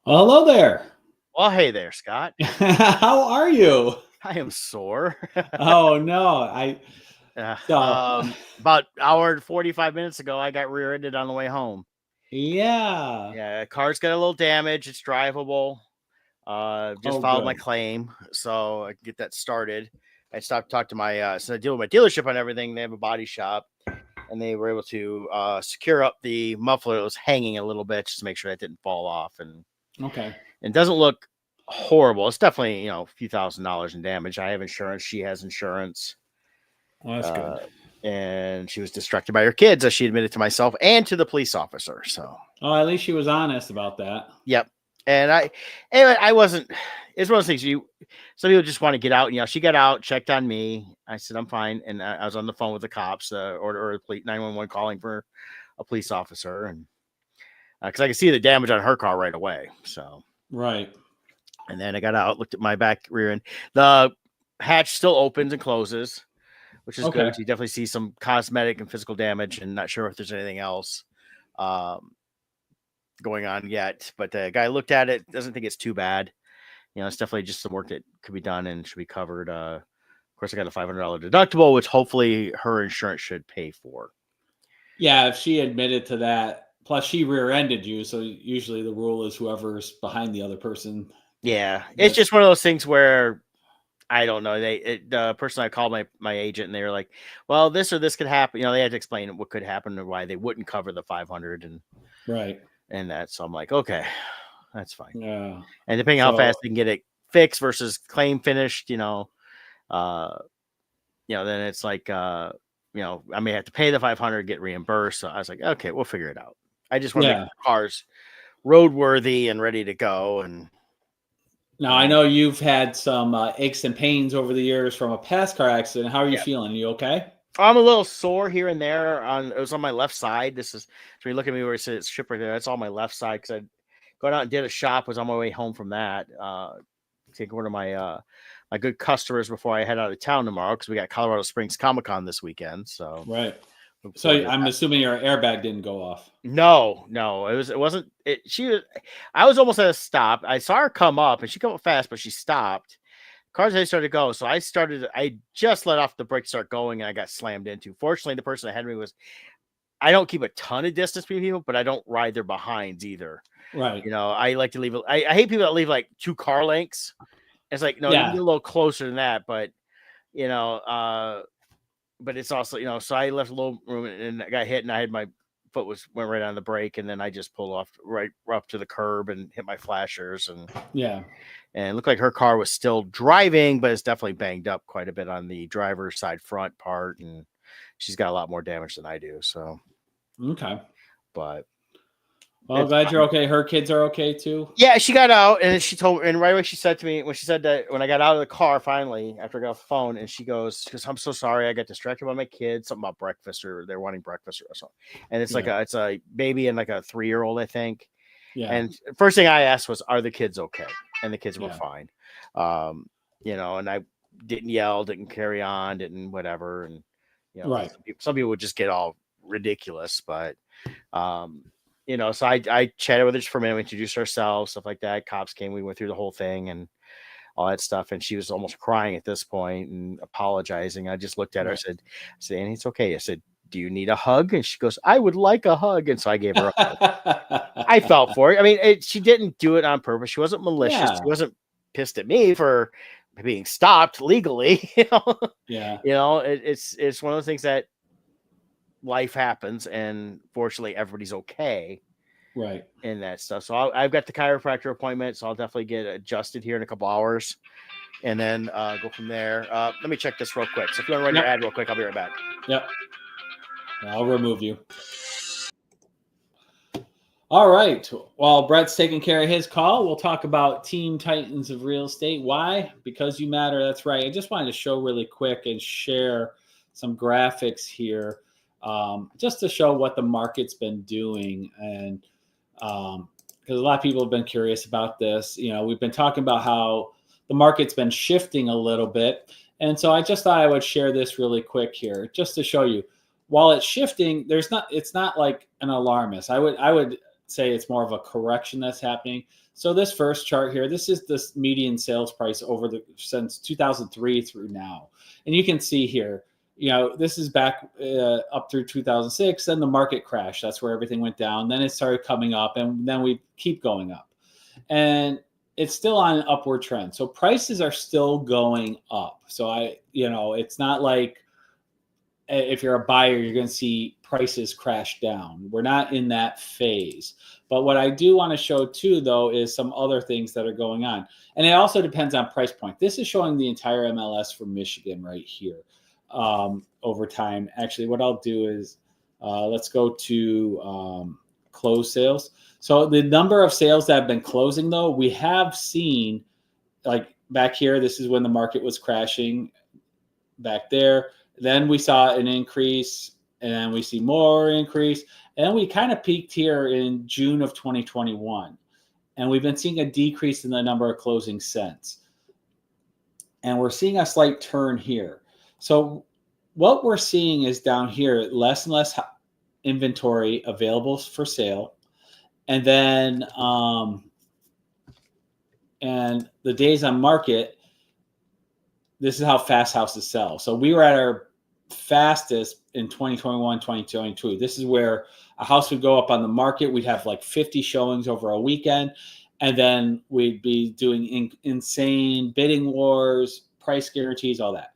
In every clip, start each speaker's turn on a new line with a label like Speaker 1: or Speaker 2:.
Speaker 1: Well, hello there.
Speaker 2: Well, hey there, Scott.
Speaker 1: How are you?
Speaker 2: I am sore.
Speaker 1: Oh no, I
Speaker 2: Uh,
Speaker 1: so
Speaker 2: about hour and 45 minutes ago, I got rear-ended on the way home.
Speaker 1: yeah.
Speaker 2: Yeah, car's got a little damage. It's drivable. Just
Speaker 1: Oh
Speaker 2: filed my
Speaker 1: good.
Speaker 2: claim, so I can get that started. I stopped talk to my so I deal with my dealership on everything. They have a body shop, and they were able to secure up the muffler that was hanging a little bit just to make sure that didn't fall off, and
Speaker 1: Okay.
Speaker 2: it doesn't look horrible. It's definitely a few $1,000s in damage. I have insurance. She has insurance.
Speaker 1: Well, that's
Speaker 2: Uh,
Speaker 1: good.
Speaker 2: and she was distracted by her kids, as she admitted to myself and to the police officer. So,
Speaker 1: Oh, at least she was honest about that.
Speaker 2: yep. And I wasn't. It's one of those things. Some people just want to get out. She got out, checked on me. I said I'm fine, and I was on the phone with the cops, or the police 911 calling for a police officer, and because I could see the damage on her car right away. So,
Speaker 1: Right.
Speaker 2: and then I got out, looked at my back rear end. The hatch still opens and closes, which is good.
Speaker 1: Okay.
Speaker 2: You definitely see some cosmetic and physical damage, and not sure if there's anything else um, going on yet. But the guy looked at it, doesn't think it's too bad. It's definitely just some work that could be done and should be covered. Of course, I got a $500 deductible, which hopefully her insurance should pay for.
Speaker 1: Yeah, if she admitted to that, plus she rear-ended you, so usually the rule is whoever's behind the other person.
Speaker 2: Yeah, it's
Speaker 1: That
Speaker 2: just one of those things where I don't know. The person I called my agent, and they were like, "Well, this or this could happen." They had to explain what could happen and why they wouldn't cover the 500
Speaker 1: right.
Speaker 2: and that. So I'm like, okay, that's fine.
Speaker 1: Yeah.
Speaker 2: And depending how fast
Speaker 1: So
Speaker 2: they can get it fixed versus claim finished, then it's like, I may have to pay the 500, get reimbursed. So I was like, okay, we'll figure it out. I just want to make
Speaker 1: yeah.
Speaker 2: the cars roadworthy and ready to go. And
Speaker 1: Now I know you've had some aches and pains over the years from a past car accident. How are you
Speaker 2: yeah,
Speaker 1: feeling? You okay?
Speaker 2: I'm a little sore here and there. It was on my left side. This is so you look at me where it says ship right there. That's all my left side because I got out and did a shop. Was on my way home from that. Take one of my good customers before I head out of town tomorrow because we got Colorado Springs Comic Con this weekend. So
Speaker 1: Right.
Speaker 2: look
Speaker 1: So
Speaker 2: forward to
Speaker 1: I'm
Speaker 2: that.
Speaker 1: assuming your airbag didn't go off.
Speaker 2: No, it wasn't it. I was almost at a stop. I saw her come up and she come up fast, but she stopped. Cars had started to go. So I just let off the brake, start going, and I got slammed into. Fortunately, the person ahead of me I don't keep a ton of distance between people, but I don't ride their behinds either.
Speaker 1: Right.
Speaker 2: I like to leave, I hate people that leave like 2 car lengths. It's like, no, you can
Speaker 1: Yeah.
Speaker 2: get a little closer than that, you know, uh, but it's also, so I left a little room and I got hit and I had my foot went right on the brake. And then I just pulled off right up to the curb and hit my flashers
Speaker 1: Yeah.
Speaker 2: and it looked like her car was still driving, but it's definitely banged up quite a bit on the driver's side front part. And she's got a lot more damage than I do. So,
Speaker 1: Okay.
Speaker 2: but
Speaker 1: Well,
Speaker 2: it's
Speaker 1: glad you're
Speaker 2: fine.
Speaker 1: okay. Her kids are okay too.
Speaker 2: Yeah, she got out and she told, and right away she said to me when she said that when I got out of the car finally after I got off the phone, and she goes, "I'm so sorry, I got distracted by my kids, something about breakfast or they're wanting breakfast or something." And it's like
Speaker 1: Yeah.
Speaker 2: it's a baby and like a 3-year-old, I think.
Speaker 1: Yeah.
Speaker 2: And first thing I asked was, "Are the kids okay?" And the kids were
Speaker 1: Yeah.
Speaker 2: fine. Um, and I didn't yell, didn't carry on, didn't whatever, and
Speaker 1: Right.
Speaker 2: some people would just get all ridiculous, but um, so I chatted with her just for a minute. We introduced ourselves, stuff like that. Cops came. We went through the whole thing and all that stuff. And she was almost crying at this point and apologizing. I just looked at her.
Speaker 1: Right.
Speaker 2: I said, Annie, it's okay. I said, do you need a hug? And she goes, I would like a hug. And so I gave her a hug. I felt for it. I mean, she didn't do it on purpose. She wasn't malicious. She
Speaker 1: Yeah.
Speaker 2: wasn't pissed at me for being stopped legally.
Speaker 1: Yeah.
Speaker 2: It's one of those things that life happens, and fortunately, everybody's okay
Speaker 1: Right.
Speaker 2: in that stuff. So I've got the chiropractor appointment, so I'll definitely get adjusted here in a couple hours, and then go from there. Let me check this real quick. So if you want to run your
Speaker 1: Yep.
Speaker 2: ad real quick, I'll be right back.
Speaker 1: Yep. I'll remove you. All right. While Brett's taking care of his call, we'll talk about Team Titans of Real Estate. Why? Because you matter. That's right. I just wanted to show really quick and share some graphics here, just to show what the market's been doing. And because a lot of people have been curious about this. We've been talking about how the market's been shifting a little bit. And so I just thought I would share this really quick here, just to show you. While it's shifting, it's not like an alarmist. I would say it's more of a correction that's happening. So this first chart here, this is the median sales price since 2003 through now. And you can see here, this is back up through 2006. Then the market crashed. That's where everything went down. Then it started coming up, and then we keep going up. And it's still on an upward trend. So prices are still going up. So it's not like if you're a buyer, you're going to see prices crash down. We're not in that phase. But what I do want to show too, though, is some other things that are going on. And it also depends on price point. This is showing the entire MLS for Michigan right here over time. Actually, what I'll do is let's go to closed sales. So the number of sales that have been closing, though, we have seen, like back here, this is when the market was crashing back there. Then we saw an increase, and then we see more increase. And then we kind of peaked here in June of 2021. And we've been seeing a decrease in the number of closing since. And we're seeing a slight turn here. So what we're seeing is down here, less and less inventory available for sale. And then and the days on market, this is how fast houses sell. So we were at our fastest in 2021, 2022. This is where a house would go up on the market. We'd have like 50 showings over a weekend. And then we'd be doing insane bidding wars, price guarantees, all that.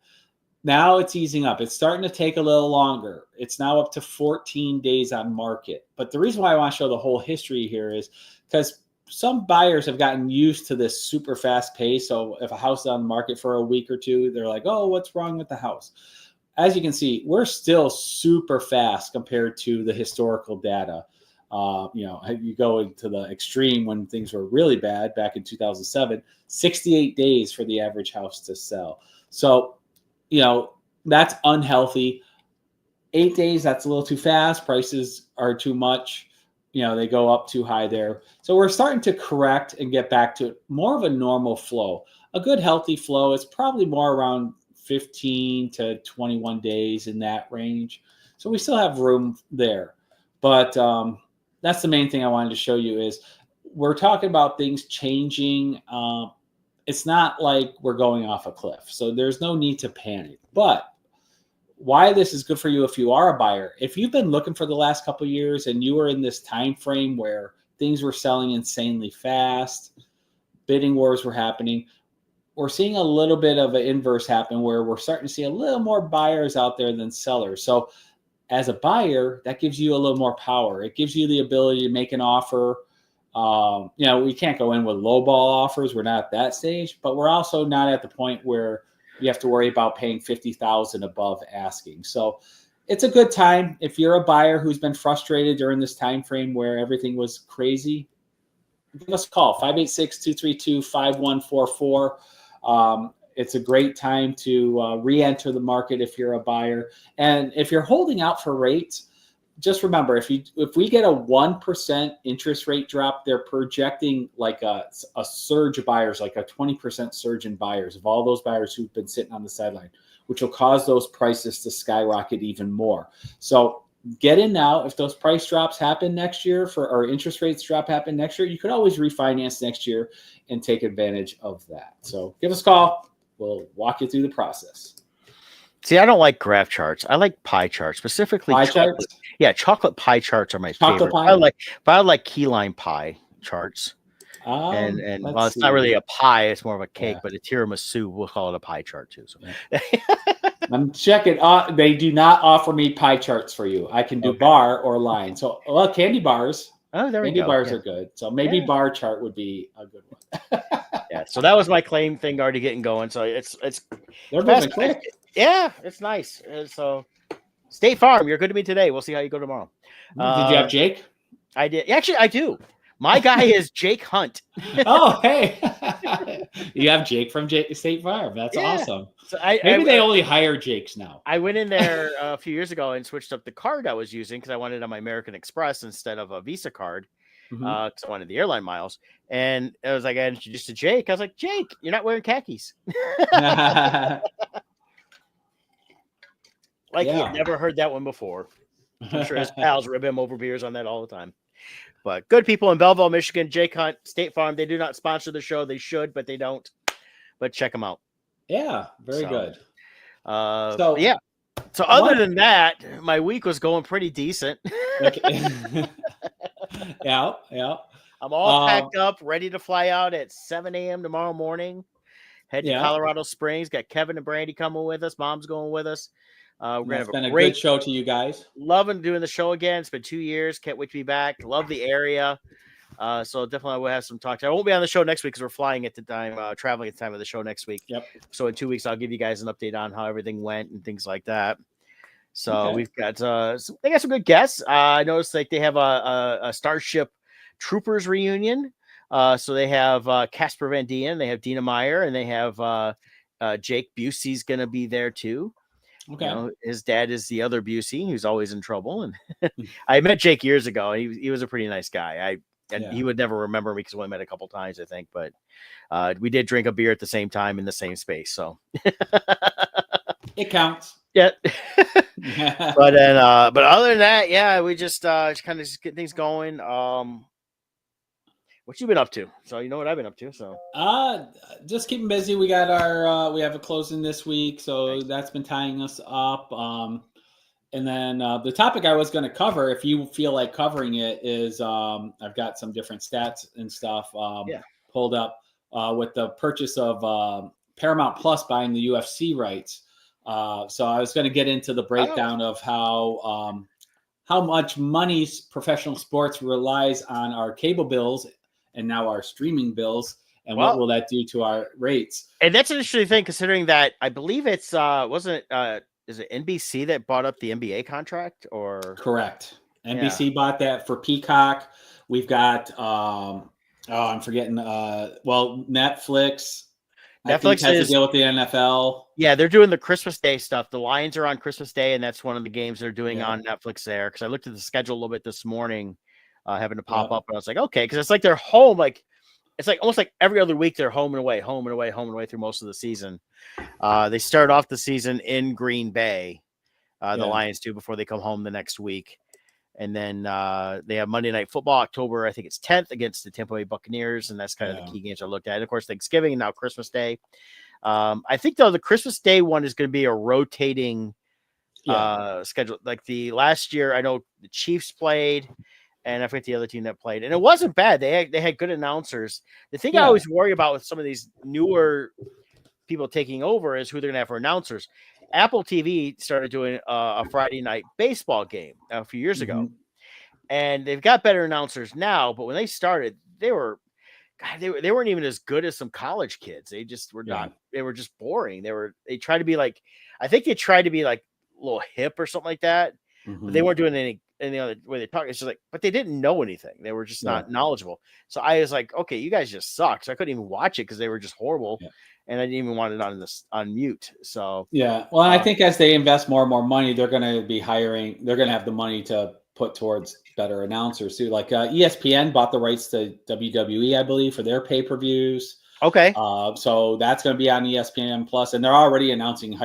Speaker 1: Now it's easing up. It's starting to take a little longer. It's now up to 14 days on market. But the reason why I want to show the whole history here is because some buyers have gotten used to this super fast pace. So if a house is on the market for a week or two, they're like, oh, what's wrong with the house? As you can see, we're still super fast compared to the historical data. You go into the extreme when things were really bad back in 2007, 68 days for the average house to sell. So, that's unhealthy. 8 days, that's a little too fast. Prices are too much. They go up too high there. So we're starting to correct and get back to more of a normal flow. A good healthy flow is probably more around 15 to 21 days in that range. So we still have room there. But that's the main thing I wanted to show you is we're talking about things changing. It's not like we're going off a cliff. So there's no need to panic. But why this is good for you if you are a buyer, if you've been looking for the last couple of years and you were in this time frame where things were selling insanely fast, bidding wars were happening, we're seeing a little bit of an inverse happen where we're starting to see a little more buyers out there than sellers. So as a buyer, that gives you a little more power. It gives you the ability to make an offer. We can't go in with lowball offers. We're not at that stage, but we're also not at the point where you have to worry about paying $50,000 above asking. So it's a good time. If you're a buyer who's been frustrated during this time frame where everything was crazy, give us a call, 586-232-5144. It's a great time to re-enter the market if you're a buyer. And if you're holding out for rates, just remember, if we get a 1% interest rate drop, they're projecting like a surge of buyers, like a 20% surge in buyers of all those buyers who've been sitting on the sideline, which will cause those prices to skyrocket even more. So get in now. If those price drops happen next year or interest rates happen next year, you could always refinance next year and take advantage of that. So give us a call. We'll walk you through the process.
Speaker 2: See, I don't like graph charts. I like pie charts, specifically
Speaker 1: pie
Speaker 2: chocolate.
Speaker 1: Charts?
Speaker 2: Yeah, chocolate pie charts are my favorite.
Speaker 1: Pie?
Speaker 2: I like key lime pie charts. And well, it's not really a pie; it's more of a cake. Yeah. But a tiramisu, we'll call it a pie chart too. So. Yeah.
Speaker 1: I'm checking. They do not offer me pie charts for you. I can do bar or line. So, candy bars.
Speaker 2: Oh, there we go.
Speaker 1: Candy bars are good. So maybe bar chart would be a good one.
Speaker 2: Yeah. So that was my claim thing already getting going. So it's
Speaker 1: they're moving quick.
Speaker 2: Yeah, it's nice. So State Farm, you're good to me today. We'll see how you go tomorrow.
Speaker 1: Did you have Jake?
Speaker 2: I did. Actually, I do. My guy is Jake Hunt.
Speaker 1: Oh, hey. You have Jake from State Farm. That's awesome. So maybe they only hire Jakes now.
Speaker 2: I went in there a few years ago and switched up the card I was using because I wanted on my American Express instead of a Visa card because I wanted the airline miles. And it was like, I introduced to Jake. I was like, Jake, you're not wearing khakis. Like, he had never heard that one before. I'm sure his pals rib him over beers on that all the time. But good people in Belleville, Michigan, Jake Hunt, State Farm. They do not sponsor the show. They should, but they don't. But check them out.
Speaker 1: Yeah, very good. So
Speaker 2: yeah. So other than that, my week was going pretty decent.
Speaker 1: Okay. Yeah.
Speaker 2: I'm all packed up, ready to fly out at 7 a.m. tomorrow morning. Head to Colorado Springs. Got Kevin and Brandy coming with us. Mom's going with us. We're gonna have
Speaker 1: a good show to you guys.
Speaker 2: Loving doing the show again. It's been 2 years. Can't wait to be back. Love the area. So definitely we'll have some talk. I won't be on the show next week because we're flying at the time, traveling at the time of the show next week.
Speaker 1: Yep.
Speaker 2: So in 2 weeks, I'll give you guys an update on how everything went and things like that. So we've got they got some good guests. I noticed like they have a Starship Troopers reunion. So they have Casper Van Dien, they have Dina Meyer, and they have Jake Busey's going to be there too.
Speaker 1: Okay.
Speaker 2: You know, his dad is the other Busey who's always in trouble. And I met Jake years ago. He was a pretty nice guy. He would never remember me because we met a couple times, I think. But we did drink a beer at the same time in the same space. So
Speaker 1: it counts.
Speaker 2: Yeah. But other than that, yeah, we just kind of get things going. What you been up to? So you know what I've been up to. So
Speaker 1: just keeping busy. We got our we have a closing this week, so that's been tying us up. And then the topic I was going to cover, if you feel like covering it, is I've got some different stats and stuff pulled up with the purchase of Paramount Plus buying the UFC rights. So I was going to get into the breakdown of how much money professional sports relies on our cable bills and now our streaming bills, and what will that do to our rates?
Speaker 2: And that's an interesting thing, considering that I believe it's is it NBC that bought up the NBA contract? Or
Speaker 1: correct? NBC bought that for Peacock. We've got I'm forgetting. Netflix. Netflix has to deal with the NFL.
Speaker 2: Yeah, they're doing the Christmas Day stuff. The Lions are on Christmas Day, and that's one of the games they're doing on Netflix there. Because I looked at the schedule a little bit this morning, having to pop up, and I was like, okay, because it's like they're home, like it's like almost like every other week they're home and away through most of the season. They start off the season in Green Bay, the Lions do, before they come home the next week. And then they have Monday Night Football, October, I think it's 10th, against the Tampa Bay Buccaneers. And that's kind of the key games I looked at. And of course, Thanksgiving and now Christmas Day. I think, though, the Christmas Day one is going to be a rotating schedule. Like the last year, I know the Chiefs played, and I forget the other team that played. And it wasn't bad. They had good announcers. The thing I always worry about with some of these newer people taking over is who they're going to have for announcers. Apple TV started doing a Friday night baseball game a few years ago, and they've got better announcers now. But when they started, they weren't even as good as some college kids. They just were not. They were just boring. They tried to be like, I think they tried to be like a little hip or something like that. But they weren't doing any other way they talk. It's just like, but they didn't know anything. They were just not knowledgeable. So I was like, okay, you guys just suck. So I couldn't even watch it because they were just horrible. Yeah. And I didn't even want it on mute. So
Speaker 1: well, I think as they invest more and more money, they're going to be hiring. They're going to have the money to put towards better announcers too. Like ESPN bought the rights to WWE, I believe, for their pay-per-views.
Speaker 2: Okay.
Speaker 1: So that's going to be on ESPN Plus, and they're already announcing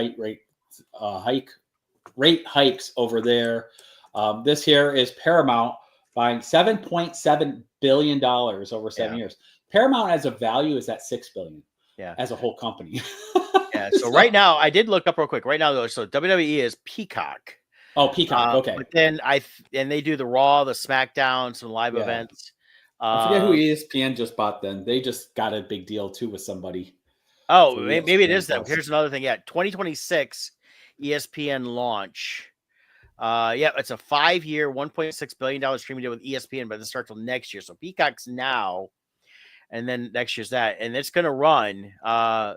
Speaker 1: rate hikes over there. This here is Paramount buying $7.7 billion over 7 years. Paramount as a value is at $6 billion. Yeah, as a whole company.
Speaker 2: So right now, I did look up real quick. Right now, though, so WWE is Peacock.
Speaker 1: Oh, Peacock. Okay.
Speaker 2: But then they do the Raw, the SmackDown, some live events.
Speaker 1: I forget who ESPN just bought. Then they just got a big deal too with somebody.
Speaker 2: Oh, maybe it is them. Here's another thing. 2026 ESPN launch. It's a 5-year, $1.6 billion streaming deal with ESPN, but it doesn't start till next year. So Peacock's now. And then next year's that, and it's going to run a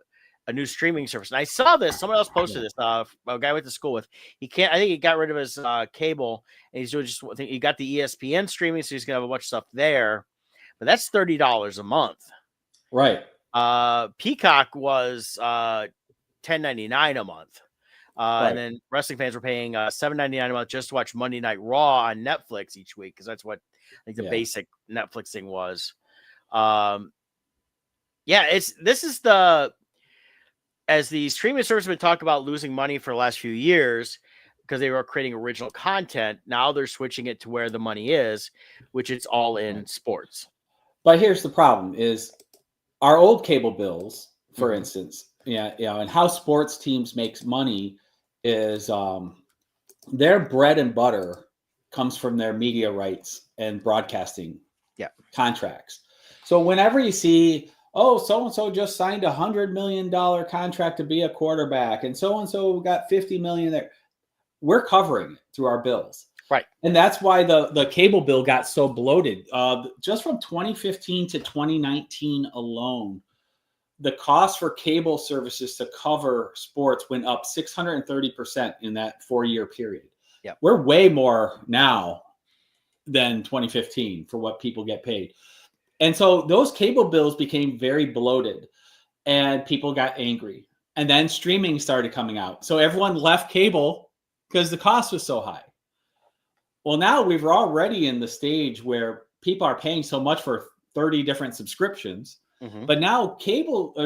Speaker 2: new streaming service. And I saw this. Someone else posted this. A guy I went to school with. I think he got rid of his cable, and he's doing just one thing. He got the ESPN streaming, so he's going to have a bunch of stuff there. But that's $30 a month,
Speaker 1: right?
Speaker 2: Peacock was $10.99 a month, and then wrestling fans were paying $7.99 a month just to watch Monday Night Raw on Netflix each week, because that's what I think the basic Netflix thing was. As the streaming service has been talking about losing money for the last few years, because they were creating original content. Now they're switching it to where the money is, which it's all in sports.
Speaker 1: But here's the problem: is our old cable bills, for instance, and how sports teams makes money is their bread and butter comes from their media rights and broadcasting contracts. So whenever you see, oh, so-and-so just signed $100 million contract to be a quarterback, and so-and-so got $50 million there, we're covering it through our bills.
Speaker 2: Right.
Speaker 1: And that's why the cable bill got so bloated. Just from 2015 to 2019 alone, the cost for cable services to cover sports went up 630% in that 4-year period.
Speaker 2: Yep.
Speaker 1: We're way more now than 2015 for what people get paid. And so those cable bills became very bloated and people got angry. And then streaming started coming out. So everyone left cable because the cost was so high. Well, now we're already in the stage where people are paying so much for 30 different subscriptions, but now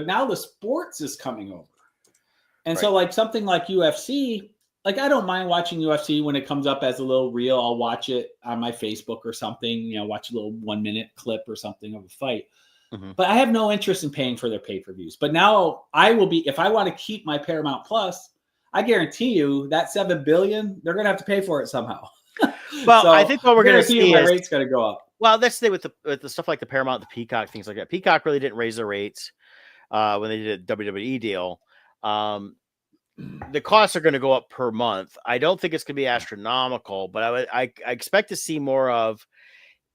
Speaker 1: now the sports is coming over. And so like something like UFC, like I don't mind watching UFC when it comes up as a little reel. I'll watch it on my Facebook or something, watch a little 1-minute clip or something of a fight. But I have no interest in paying for their pay-per-views. But now I will be, if I want to keep my Paramount Plus, I guarantee you that $7 billion, they're going to have to pay for it somehow.
Speaker 2: Well,
Speaker 1: So
Speaker 2: I think what we're going to see
Speaker 1: my
Speaker 2: is
Speaker 1: rate's going to go up.
Speaker 2: Well, that's the thing with the stuff like the Paramount, the Peacock, things like that. Peacock really didn't raise their rates when they did a WWE deal. The costs are going to go up per month. I don't think it's going to be astronomical, but I expect to see more of,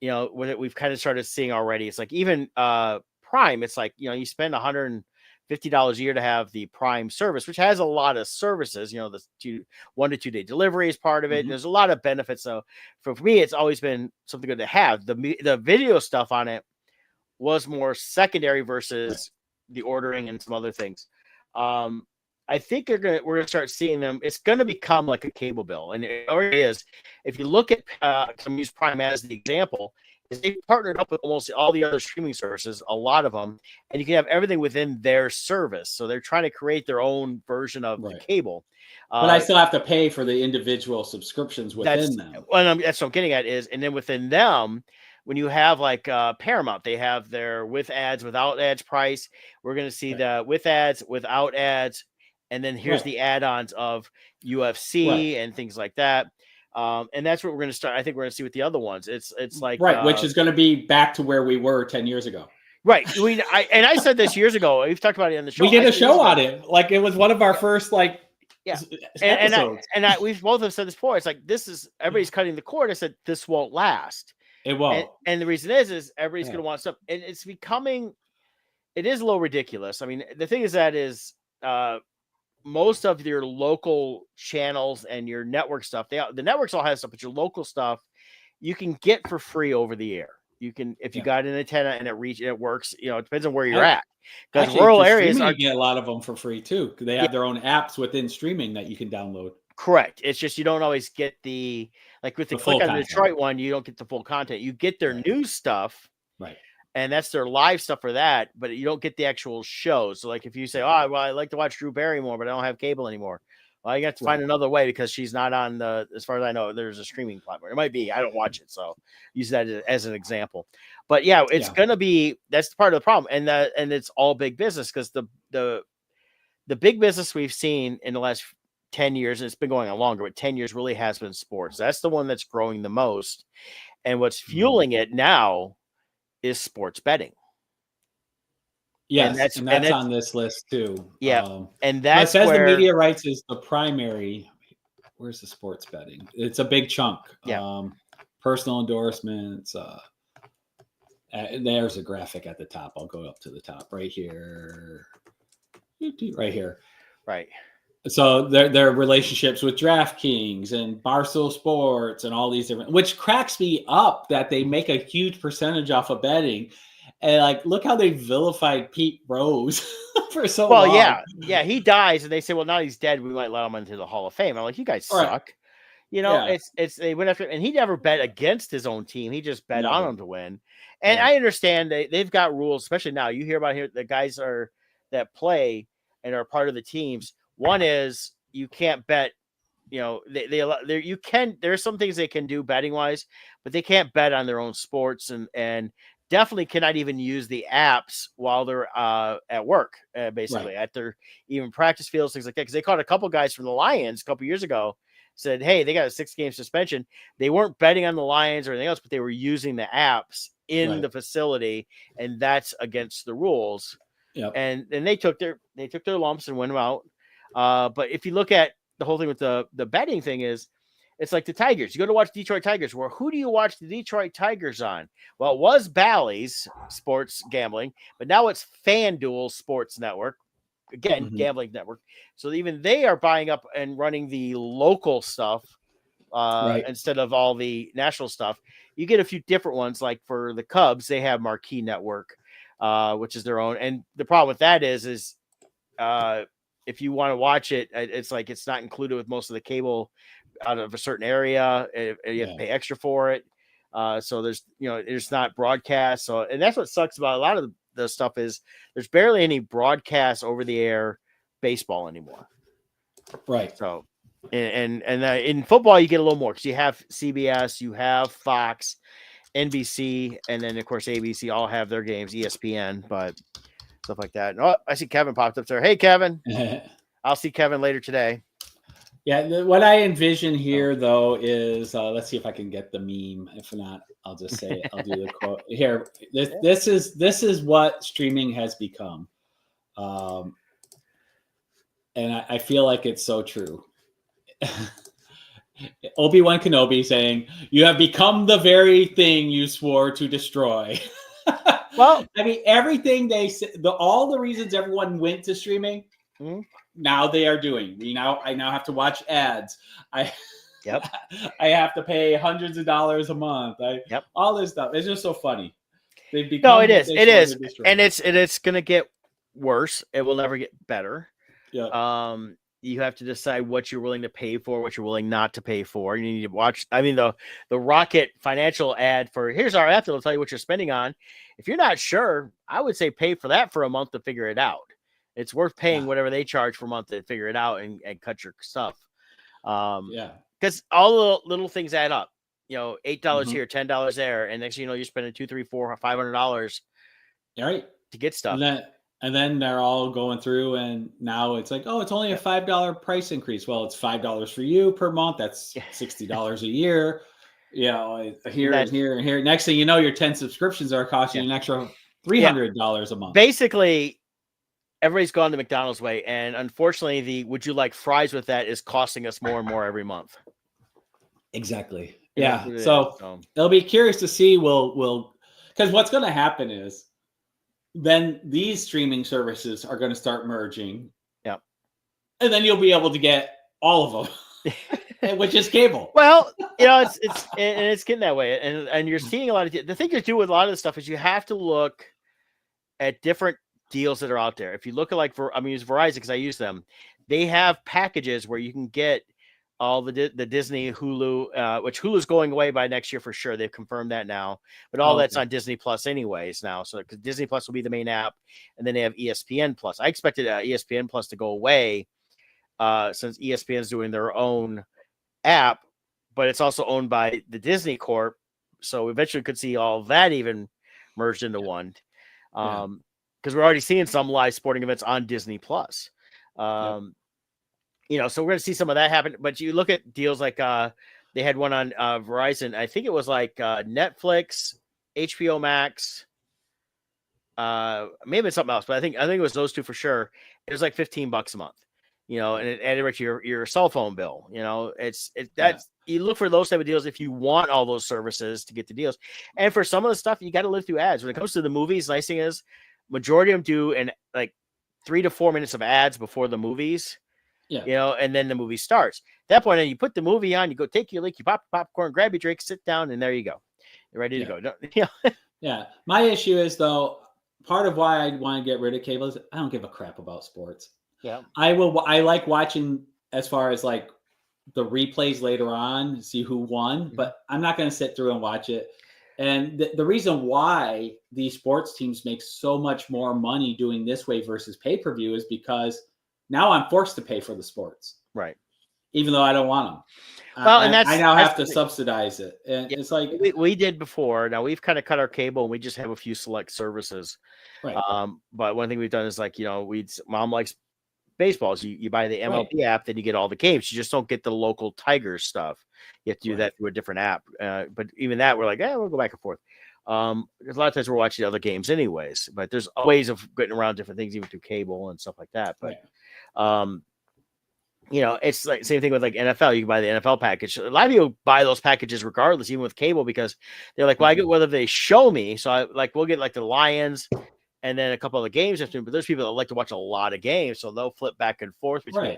Speaker 2: what we've kind of started seeing already. It's like even Prime. It's like you spend $150 a year to have the Prime service, which has a lot of services. The 1 to 2 day delivery is part of it. There's a lot of benefits. So for me, it's always been something good to have. The video stuff on it was more secondary versus the ordering and some other things. I think we're gonna start seeing them. It's gonna become like a cable bill, and it already is. If you look at, I'm use Prime as the example, is they partnered up with almost all the other streaming services, a lot of them, and you can have everything within their service. So they're trying to create their own version of the cable.
Speaker 1: But I still have to pay for the individual subscriptions within them.
Speaker 2: Well, that's what I'm getting at is, and then within them, when you have like Paramount, they have their with ads, without ads price. We're going to see the with ads, without ads. And then here's the add-ons of UFC and things like that. And that's what we're going to start. I think we're going to see with the other ones. It's like
Speaker 1: which is going to be back to where we were 10 years ago.
Speaker 2: Right. I said this years ago. We've talked about it on the show.
Speaker 1: We did a show on it. Like it was one of our first episodes.
Speaker 2: We've both have said this before. It's like everybody's cutting the cord. I said this won't last.
Speaker 1: It won't.
Speaker 2: And the reason is everybody's going to want stuff, and it's becoming. It is a little ridiculous. I mean, the thing is that is. Most of your local channels and your network stuff, the networks all have stuff, but your local stuff you can get for free over the air. You can, if you got an antenna and it works, it depends on where you're at. Because rural areas
Speaker 1: you get a lot of them for free too. They have their own apps within streaming that you can download.
Speaker 2: Correct. It's just you don't always get the click on the Detroit one, you don't get the full content. You get their news stuff.
Speaker 1: Right.
Speaker 2: And that's their live stuff for that, but you don't get the actual shows. So like if you say, oh, well, I like to watch Drew Barrymore, but I don't have cable anymore. Well, you have to find another way because she's not on as far as I know, there's a streaming platform. It might be, I don't watch it. So use that as an example, but it's going to be, that's part of the problem. And it's all big business because the big business we've seen in the last 10 years, and it's been going on longer, but 10 years really has been sports. That's the one that's growing the most. And what's fueling it now is sports betting.
Speaker 1: Yes, and that's on this list too.
Speaker 2: Yeah, and that's
Speaker 1: it says the media rights is the primary. Where's the sports betting? It's a big chunk.
Speaker 2: Yeah.
Speaker 1: Personal endorsements. There's a graphic at the top. I'll go up to the top right here. Right here.
Speaker 2: Right.
Speaker 1: So their relationships with DraftKings and Barstool Sports and all these different, which cracks me up that they make a huge percentage off of betting. And like, look how they vilified Pete Rose for so long.
Speaker 2: Well, yeah, he dies, and they say, well, now he's dead, we might let him into the Hall of Fame. I'm like, you guys suck. It's they went after, and he never bet against his own team. He just bet on them to win. And I understand they've got rules, especially now. You hear about here the guys that play and are part of the teams. One is you can't bet they allow there there's some things they can do betting wise, but they can't bet on their own sports, and definitely cannot even use the apps while they're at work, basically
Speaker 1: Right.
Speaker 2: at their even practice fields, things like that. Because they caught a couple guys from the Lions a couple years ago, said, hey, they got a 6-game suspension. They weren't betting on the Lions or anything else, but they were using the apps in
Speaker 1: Right.
Speaker 2: the facility, and that's against the rules.
Speaker 1: Yep.
Speaker 2: And then they took their lumps and went out. But if you look at the whole thing with the betting thing, is it's like the Tigers. You go to watch Detroit Tigers. Well, who do you watch the Detroit Tigers on? Well, it was Bally's Sports Gambling, but now it's FanDuel Sports Network. Again, gambling network. So even they are buying up and running the local stuff
Speaker 1: Right.
Speaker 2: instead of all the national stuff. You get a few different ones. Like for the Cubs, they have Marquee Network, which is their own. And the problem with that is if you want to watch it, it's like it's not included with most of the cable out of a certain area. You have to pay extra for it. So there's it's not broadcast. So, and that's what sucks about a lot of the stuff is there's barely any broadcast over the air baseball anymore.
Speaker 1: Right.
Speaker 2: So, and in football you get a little more because you have CBS, you have Fox, NBC, and then of course ABC all have their games, ESPN, but stuff like that. Oh, I see Kevin popped up there. Hey, Kevin. I'll see Kevin later today.
Speaker 1: Yeah, what I envision here, though, is let's see if I can get the meme. If not, I'll just say it. I'll do the quote here. This is what streaming has become, and I feel like it's so true. Obi-Wan Kenobi saying, "You have become the very thing you swore to destroy."
Speaker 2: Well,
Speaker 1: I mean, everything they said, all the reasons everyone went to streaming, now they are doing. I now have to watch ads. I have to pay hundreds of dollars a month. All this stuff. It's just so funny. They've become.
Speaker 2: No, it is, and it's going to get worse. It will never get better.
Speaker 1: Yeah.
Speaker 2: You have to decide what you're willing to pay for, what you're willing not to pay for. You need to watch. I mean, the Rocket financial ad for here's our app that'll tell you what you're spending on. If you're not sure, I would say pay for that for a month to figure it out. It's worth paying whatever they charge for a month to figure it out and cut your stuff. Because all the little things add up. $8 here, $10 there, and next thing you know, you're spending $200, $300, $400, $500 to get stuff.
Speaker 1: And then they're all going through, and now it's like, oh, it's only a $5 price increase. Well, it's $5 for you per month. That's $60 a year. Here and here and here. Next thing you know, your 10 subscriptions are costing you an extra $300 a month.
Speaker 2: Basically, everybody's gone the McDonald's way, and unfortunately, the would you like fries with that is costing us more and more every month.
Speaker 1: Exactly. Yeah. So it'll be curious to see. Because what's going to happen is, then these streaming services are going to start merging.
Speaker 2: Yeah.
Speaker 1: And then you'll be able to get all of them, which is cable.
Speaker 2: Well, it's getting that way. And you're seeing a lot of the thing to do with a lot of this stuff is you have to look at different deals that are out there. If you look at use Verizon because I use them. They have packages where you can get all the Disney, Hulu, which Hulu's going away by next year for sure. They've confirmed that now, but all that's on Disney Plus anyways now. So because Disney Plus will be the main app, and then they have ESPN Plus. I expected ESPN Plus to go away since ESPN is doing their own app, but it's also owned by the Disney Corp. So eventually could see all that even merged into one. Because we're already seeing some live sporting events on Disney Plus. So we're going to see some of that happen. But you look at deals like they had one on Verizon. I think it was like Netflix, HBO Max, maybe it's something else, but I think it was those two for sure. It was like $15 a month, and it added right to your cell phone bill. You look for those type of deals if you want all those services to get the deals. And for some of the stuff, you got to live through ads. When it comes to the movies, the nice thing is majority of them do in like 3 to 4 minutes of ads before the movies. And then the movie starts. At that point, you put the movie on, you go take your leak, you pop popcorn, grab your drink, sit down, and there you go. You're ready to go.
Speaker 1: Yeah. My issue is, though, part of why I want to get rid of cable is I don't give a crap about sports.
Speaker 2: Yeah.
Speaker 1: I like watching as far as like the replays later on, see who won, but I'm not going to sit through and watch it. And the reason why these sports teams make so much more money doing this way versus pay-per-view is because now I'm forced to pay for the sports.
Speaker 2: Right.
Speaker 1: even though I don't want them.
Speaker 2: Well, and
Speaker 1: I now
Speaker 2: that's
Speaker 1: have to subsidize it, and
Speaker 2: yeah,
Speaker 1: it's like
Speaker 2: we did before. Now we've kind of cut our cable, and we just have a few select services.
Speaker 1: right,
Speaker 2: But one thing we've done is like, mom likes baseballs. You buy the
Speaker 1: right,
Speaker 2: MLB app, then you get all the games. You just don't get the local Tigers stuff. You have to do
Speaker 1: right,
Speaker 2: that through a different app. But even that, we're like, we'll go back and forth. There's a lot of times we're watching other games anyways, but there's ways of getting around different things, even through cable and stuff like that. But,
Speaker 1: right.
Speaker 2: it's like same thing with like NFL. You can buy the NFL package. A lot of people buy those packages regardless, even with cable, because they're like, well, I get whether they show me. So we'll get like the Lions and then a couple of the games after. But there's people that like to watch a lot of games, so they'll flip back and forth between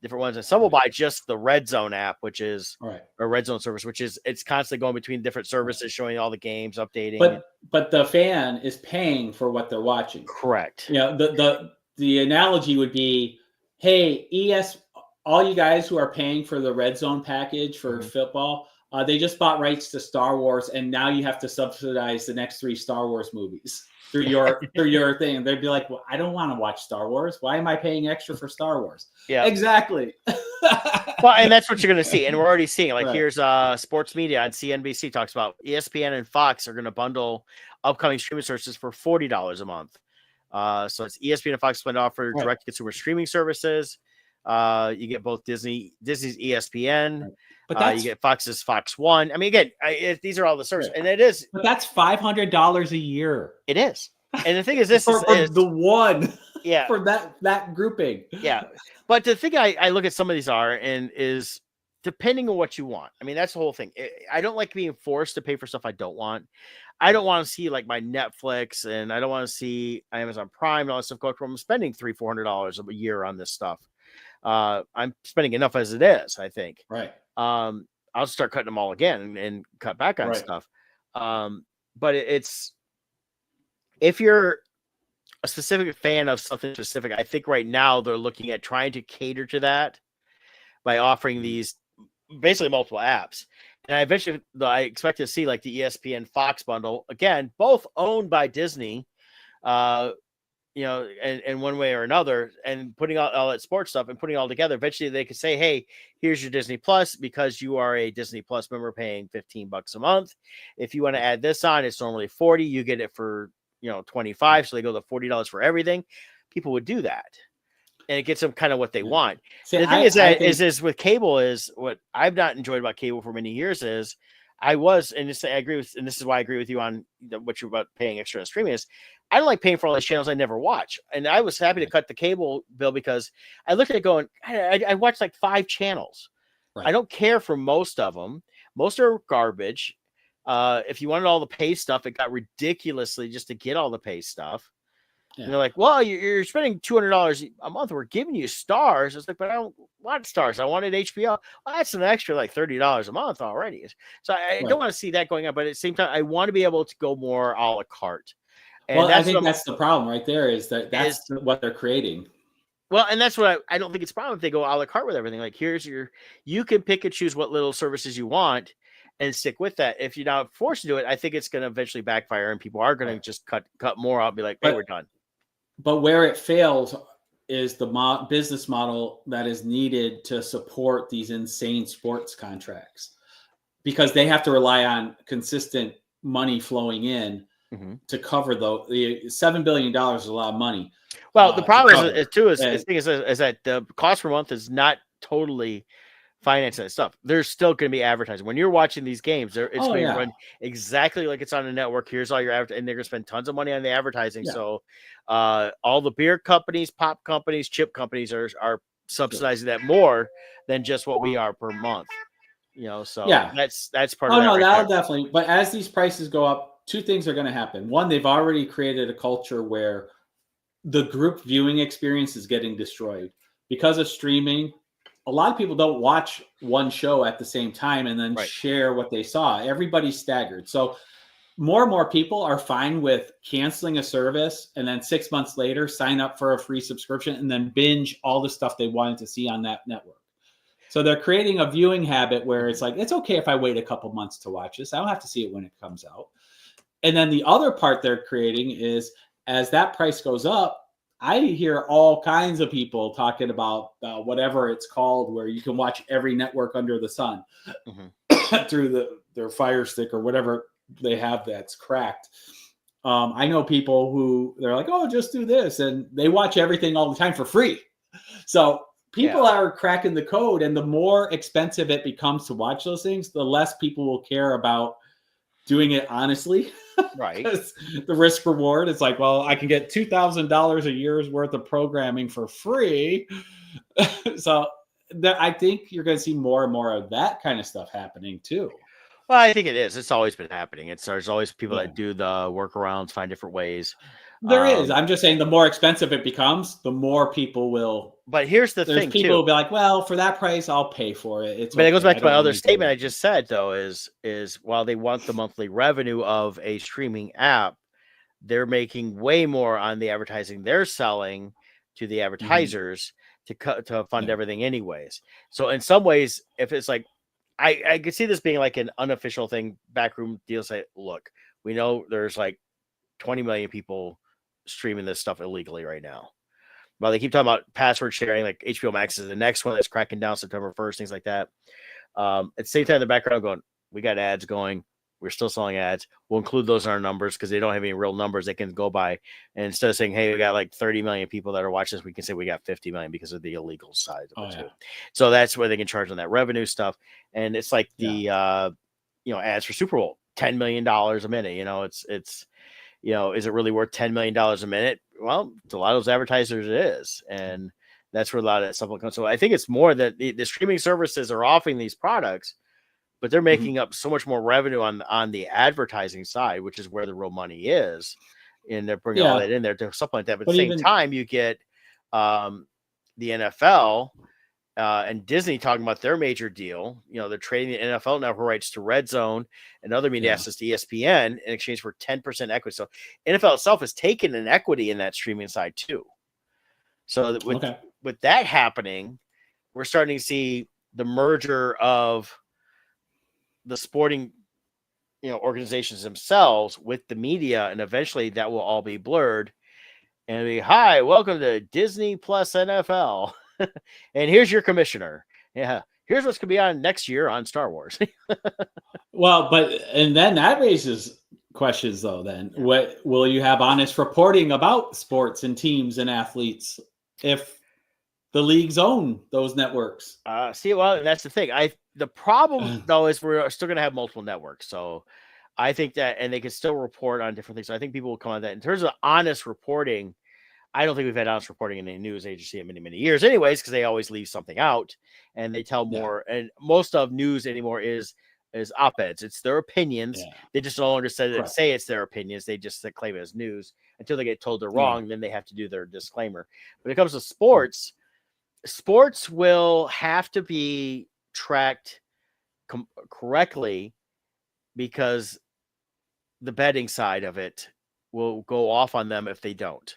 Speaker 2: different ones. And some will buy just the Red Zone app, which is a Red Zone service, which is it's constantly going between different services, showing all the games, updating.
Speaker 1: But the fan is paying for what they're watching.
Speaker 2: Correct.
Speaker 1: The analogy would be, hey, all you guys who are paying for the Red Zone package for football, they just bought rights to Star Wars, and now you have to subsidize the next 3 Star Wars movies through your thing. And they'd be like, well, I don't want to watch Star Wars. Why am I paying extra for Star Wars?
Speaker 2: Yeah,
Speaker 1: exactly.
Speaker 2: Well, and that's what you're going to see. And we're already seeing, like, here's sports media on CNBC talks about ESPN and Fox are going to bundle upcoming streaming services for $40 a month. So it's ESPN and Fox going to offer direct consumer streaming services. You get both Disney's ESPN, but you get Fox's Fox One. I mean, again, these are all the services, and it is.
Speaker 1: But that's $500 a year.
Speaker 2: It is, and the thing is, this
Speaker 1: for the one.
Speaker 2: Yeah,
Speaker 1: for that grouping.
Speaker 2: Yeah, but the thing I look at some of these is depending on what you want. I mean, that's the whole thing. I don't like being forced to pay for stuff I don't want. I don't want to see like my Netflix, and I don't want to see Amazon Prime and all that stuff go from spending $300-400 a year on this stuff. I'm spending enough as it is, I think.
Speaker 1: Right.
Speaker 2: I'll start cutting them all again and cut back on stuff. But it's if you're a specific fan of something specific, I think right now they're looking at trying to cater to that by offering these basically multiple apps. And I expect to see like the ESPN Fox bundle again, both owned by Disney, in one way or another, and putting out all that sports stuff and putting it all together. Eventually they could say, hey, here's your Disney Plus, because you are a Disney Plus member paying $15 a month. If you want to add this on, it's normally $40. You get it for, $25. So they go to $40 for everything. People would do that. And it gets them kind of what they want. See, the thing is with cable is what I've not enjoyed about cable for many years is I agree with, and this is why I agree with you on what you're about paying extra on streaming is I don't like paying for all these channels I never watch. And I was happy to cut the cable bill because I looked at it going, I watched like 5 channels. Right. I don't care for most of them. Most are garbage. If you wanted all the pay stuff, it got ridiculously just to get all the pay stuff. Yeah. And they're like, well, you're spending $200 a month. We're giving you stars. It's like, but I don't want stars. I wanted HBO. Well, that's an extra like $30 a month already. So I don't want to see that going up. But at the same time, I want to be able to go more a la carte. And
Speaker 1: I think that's the problem right there is that's what they're creating.
Speaker 2: Well, and that's what I don't think it's a problem if they go a la carte with everything. Like, you can pick and choose what little services you want and stick with that. If you're not forced to do it, I think it's going to eventually backfire and people are going to just cut more out and be like, hey, we're done.
Speaker 1: But where it fails is the business model that is needed to support these insane sports contracts, because they have to rely on consistent money flowing in to cover the $7 billion is a lot of money.
Speaker 2: Well, the problem is that the cost per month is not totally financing that stuff. There's still going to be advertising when you're watching these games. It's going to run exactly like it's on a network. Here's all your and they're going to spend tons of money on the advertising. Yeah. So, all the beer companies, pop companies, chip companies are subsidizing that more than just what we are per month. So that's part of that.
Speaker 1: Oh no, that'll definitely. But as these prices go up, 2 things are going to happen. One, they've already created a culture where the group viewing experience is getting destroyed because of streaming. A lot of people don't watch one show at the same time and then share what they saw. Everybody's staggered. So more and more people are fine with canceling a service and then 6 months later sign up for a free subscription and then binge all the stuff they wanted to see on that network. So they're creating a viewing habit where it's like, it's okay if I wait a couple months to watch this. I don't have to see it when it comes out. And then the other part they're creating is as that price goes up, I hear all kinds of people talking about whatever it's called, where you can watch every network under the sun through their Fire Stick or whatever they have that's cracked. I know people who they're like, oh, just do this, and they watch everything all the time for free. So people are cracking the code, and the more expensive it becomes to watch those things, the less people will care about doing it honestly.
Speaker 2: Right.
Speaker 1: Because the risk reward is like, well, I can get $2,000 a year's worth of programming for free. So I think you're going to see more and more of that kind of stuff happening too.
Speaker 2: Well, I think it is. It's always been happening. There's always people that do the workarounds, find different ways.
Speaker 1: There is. I'm just saying the more expensive it becomes, the more people will.
Speaker 2: But here's the thing,
Speaker 1: people will be like, well, for that price, I'll pay for it.
Speaker 2: But it goes back to my other statement I just said, though, is while they want the monthly revenue of a streaming app, they're making way more on the advertising they're selling to the advertisers to fund everything anyways. So in some ways, if it's like, I could see this being like an unofficial thing, backroom deal. Say, look, we know there's like 20 million people streaming this stuff illegally right now. Well, they keep talking about password sharing, like HBO Max is the next one that's cracking down September 1st, things like that. At the same time, in the background going, we got ads going. We're still selling ads. We'll include those in our numbers because they don't have any real numbers they can go by. And instead of saying, hey, we got like 30 million people that are watching this, we can say we got 50 million because of the illegal side of it too. So that's where they can charge on that revenue stuff. And it's like the ads for Super Bowl, $10 million a minute. It's is it really worth $10 million a minute? Well, to a lot of those advertisers it is. And that's where a lot of that stuff will come. So I think it's more that the streaming services are offering these products, but they're making up so much more revenue on the advertising side, which is where the real money is. And they're bringing all that in there to supplement that. But at the same time, you get the NFL and Disney talking about their major deal. They're trading the NFL network rights to Red Zone and other media assets to ESPN in exchange for 10% equity. So NFL itself has taken an equity in that streaming side too. So with that happening, we're starting to see the merger of the sporting organizations themselves with the media, and eventually that will all be blurred and be, hi, welcome to Disney Plus NFL. And here's your commissioner. Yeah, here's what's going to be on next year on Star Wars.
Speaker 1: Well, and then that raises questions, though. Then, what will you have honest reporting about sports and teams and athletes if the leagues own those networks?
Speaker 2: And that's the thing. The problem though is we're still going to have multiple networks, so I think that, and they can still report on different things. So I think people will come on that. In terms of honest reporting, I don't think we've had honest reporting in the news agency in many, many years anyways, because they always leave something out and they tell more. And most of news anymore is op-eds. It's their opinions. They just no longer say it's their opinions. They just claim it as news until they get told they're wrong. Then they have to do their disclaimer. When it comes to sports will have to be tracked correctly, because the betting side of it will go off on them if they don't.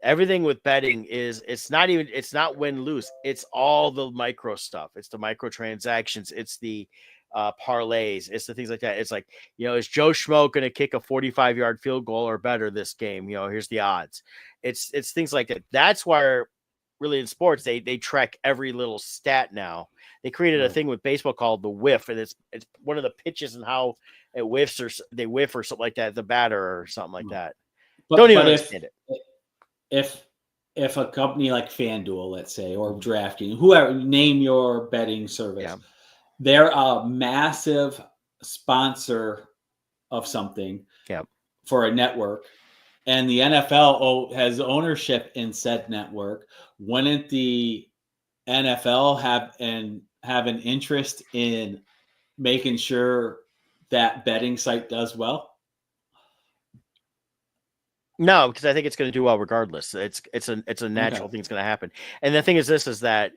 Speaker 2: Everything with betting it's not win lose. It's all the micro stuff. It's the micro transactions. It's the parlays. It's the things like that. It's like, is Joe Schmo going to kick a 45-yard field goal or better this game? Here's the odds. It's things like that. That's why really in sports, they track every little stat now. They created a thing with baseball called the whiff, and it's one of the pitches and how it whiffs or they whiff or something like that, the batter or something like that. Don't even understand it.
Speaker 1: If a company like FanDuel, let's say, or DraftKings, whoever, name your betting service, they're a massive sponsor of something for a network, and the NFL has ownership in said network, wouldn't the NFL have an interest in making sure that betting site does well?
Speaker 2: No, because I think it's going to do well regardless. It's a natural thing that's going to happen. And the thing is that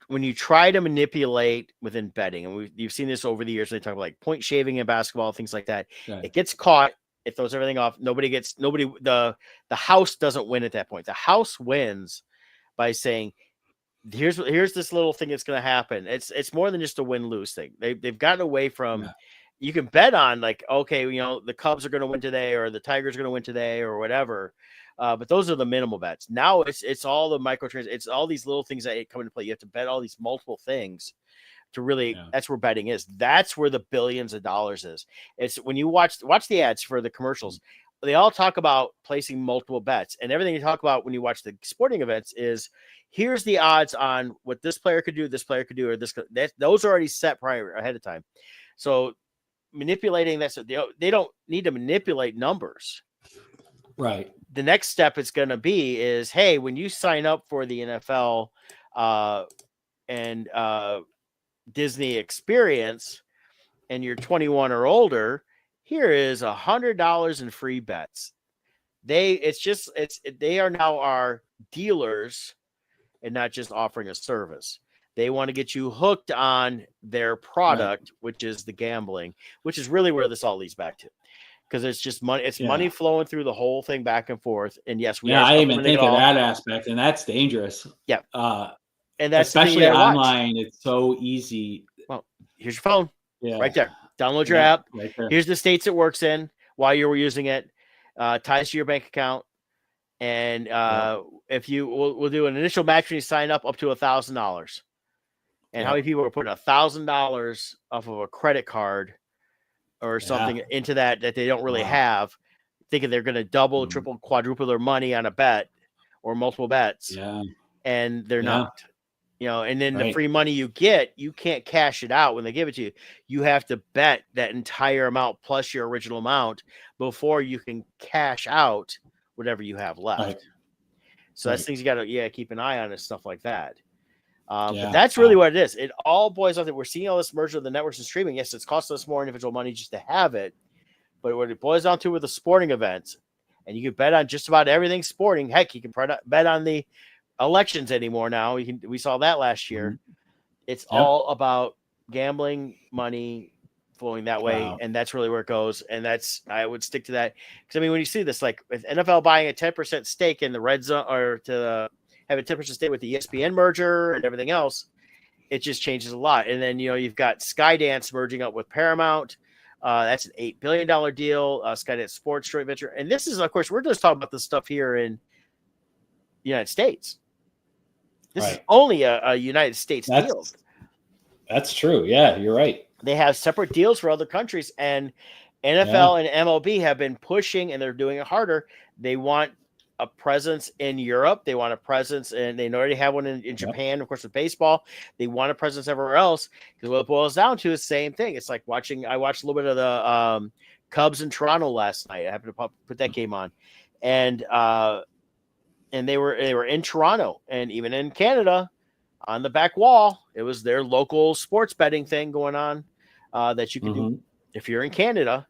Speaker 2: when you try to manipulate within betting, and you've seen this over the years, they talk about like point shaving in basketball, things like that. It gets caught. It throws everything off. The house doesn't win at that point. The house wins by saying, here's this little thing that's going to happen. It's more than just a win-lose thing. They've gotten away from, you can bet on like, okay, the Cubs are going to win today or the Tigers are going to win today or whatever. But those are the minimal bets. Now it's all the microtrans. It's all these little things that come into play. You have to bet all these multiple things to really.
Speaker 1: Yeah.
Speaker 2: That's where betting is. That's where the billions of dollars is. It's when you watch the ads for the commercials. They all talk about placing multiple bets, and everything you talk about when you watch the sporting events is here's the odds on what this player could do, or this. Those are already set prior ahead of time. So manipulating that, so they don't need to manipulate numbers.
Speaker 1: Right.
Speaker 2: The next step is going to be is, hey, when you sign up for the NFL and Disney experience and you're 21 or older, here is $100 in free bets. They are now our dealers and not just offering a service. They want to get you hooked on their product, which is the gambling, which is really where this all leads back to. Because it's just money. It's money flowing through the whole thing back and forth. And yes,
Speaker 1: I didn't even think of that aspect, and that's dangerous.
Speaker 2: Yeah.
Speaker 1: And that's especially online. It's so easy.
Speaker 2: Well, here's your phone. Yeah. Right there. Download your app. Right there. Here's the states it works in while you were using it. Ties to your bank account. And if we'll do an initial match when you sign up to $1,000. And how many people are putting $1,000 off of a credit card or something into that they don't really have, thinking they're going to double, triple, quadruple their money on a bet or multiple bets. Yeah. And they're not. And then the free money you get, you can't cash it out when they give it to you. You have to bet that entire amount plus your original amount before you can cash out whatever you have left. Right. So that's things you got to keep an eye on and stuff like that. But that's really what it is. It all boils down to we're seeing all this merger of the networks and streaming. Yes, it's costing us more individual money just to have it. But what it boils down to with the sporting events, and you can bet on just about everything sporting. Heck, you can bet on the elections anymore now. We saw that last year. It's all about gambling, money flowing that way, and that's really where it goes. And I would stick to that because when you see this, like with NFL buying a 10% stake in the red zone or to have a 10% stake with the ESPN merger and everything else, it just changes a lot. And then you've got Skydance merging up with Paramount. That's an $8 billion deal. Skydance Sports joint venture, and this is, of course, we're just talking about this stuff here in the United States. This is only a United States deal.
Speaker 1: That's true. Yeah, you're right.
Speaker 2: They have separate deals for other countries, and NFL and MLB have been pushing, and they're doing it harder. They want a presence in Europe. They want a presence, and they already have one in Japan, of course, with baseball. They want a presence everywhere else because what it boils down to is the same thing. It's like I watched a little bit of the Cubs in Toronto last night. I happened to put that game on, and they were in Toronto, and even in Canada, on the back wall, it was their local sports betting thing going on that you can do if you're in Canada,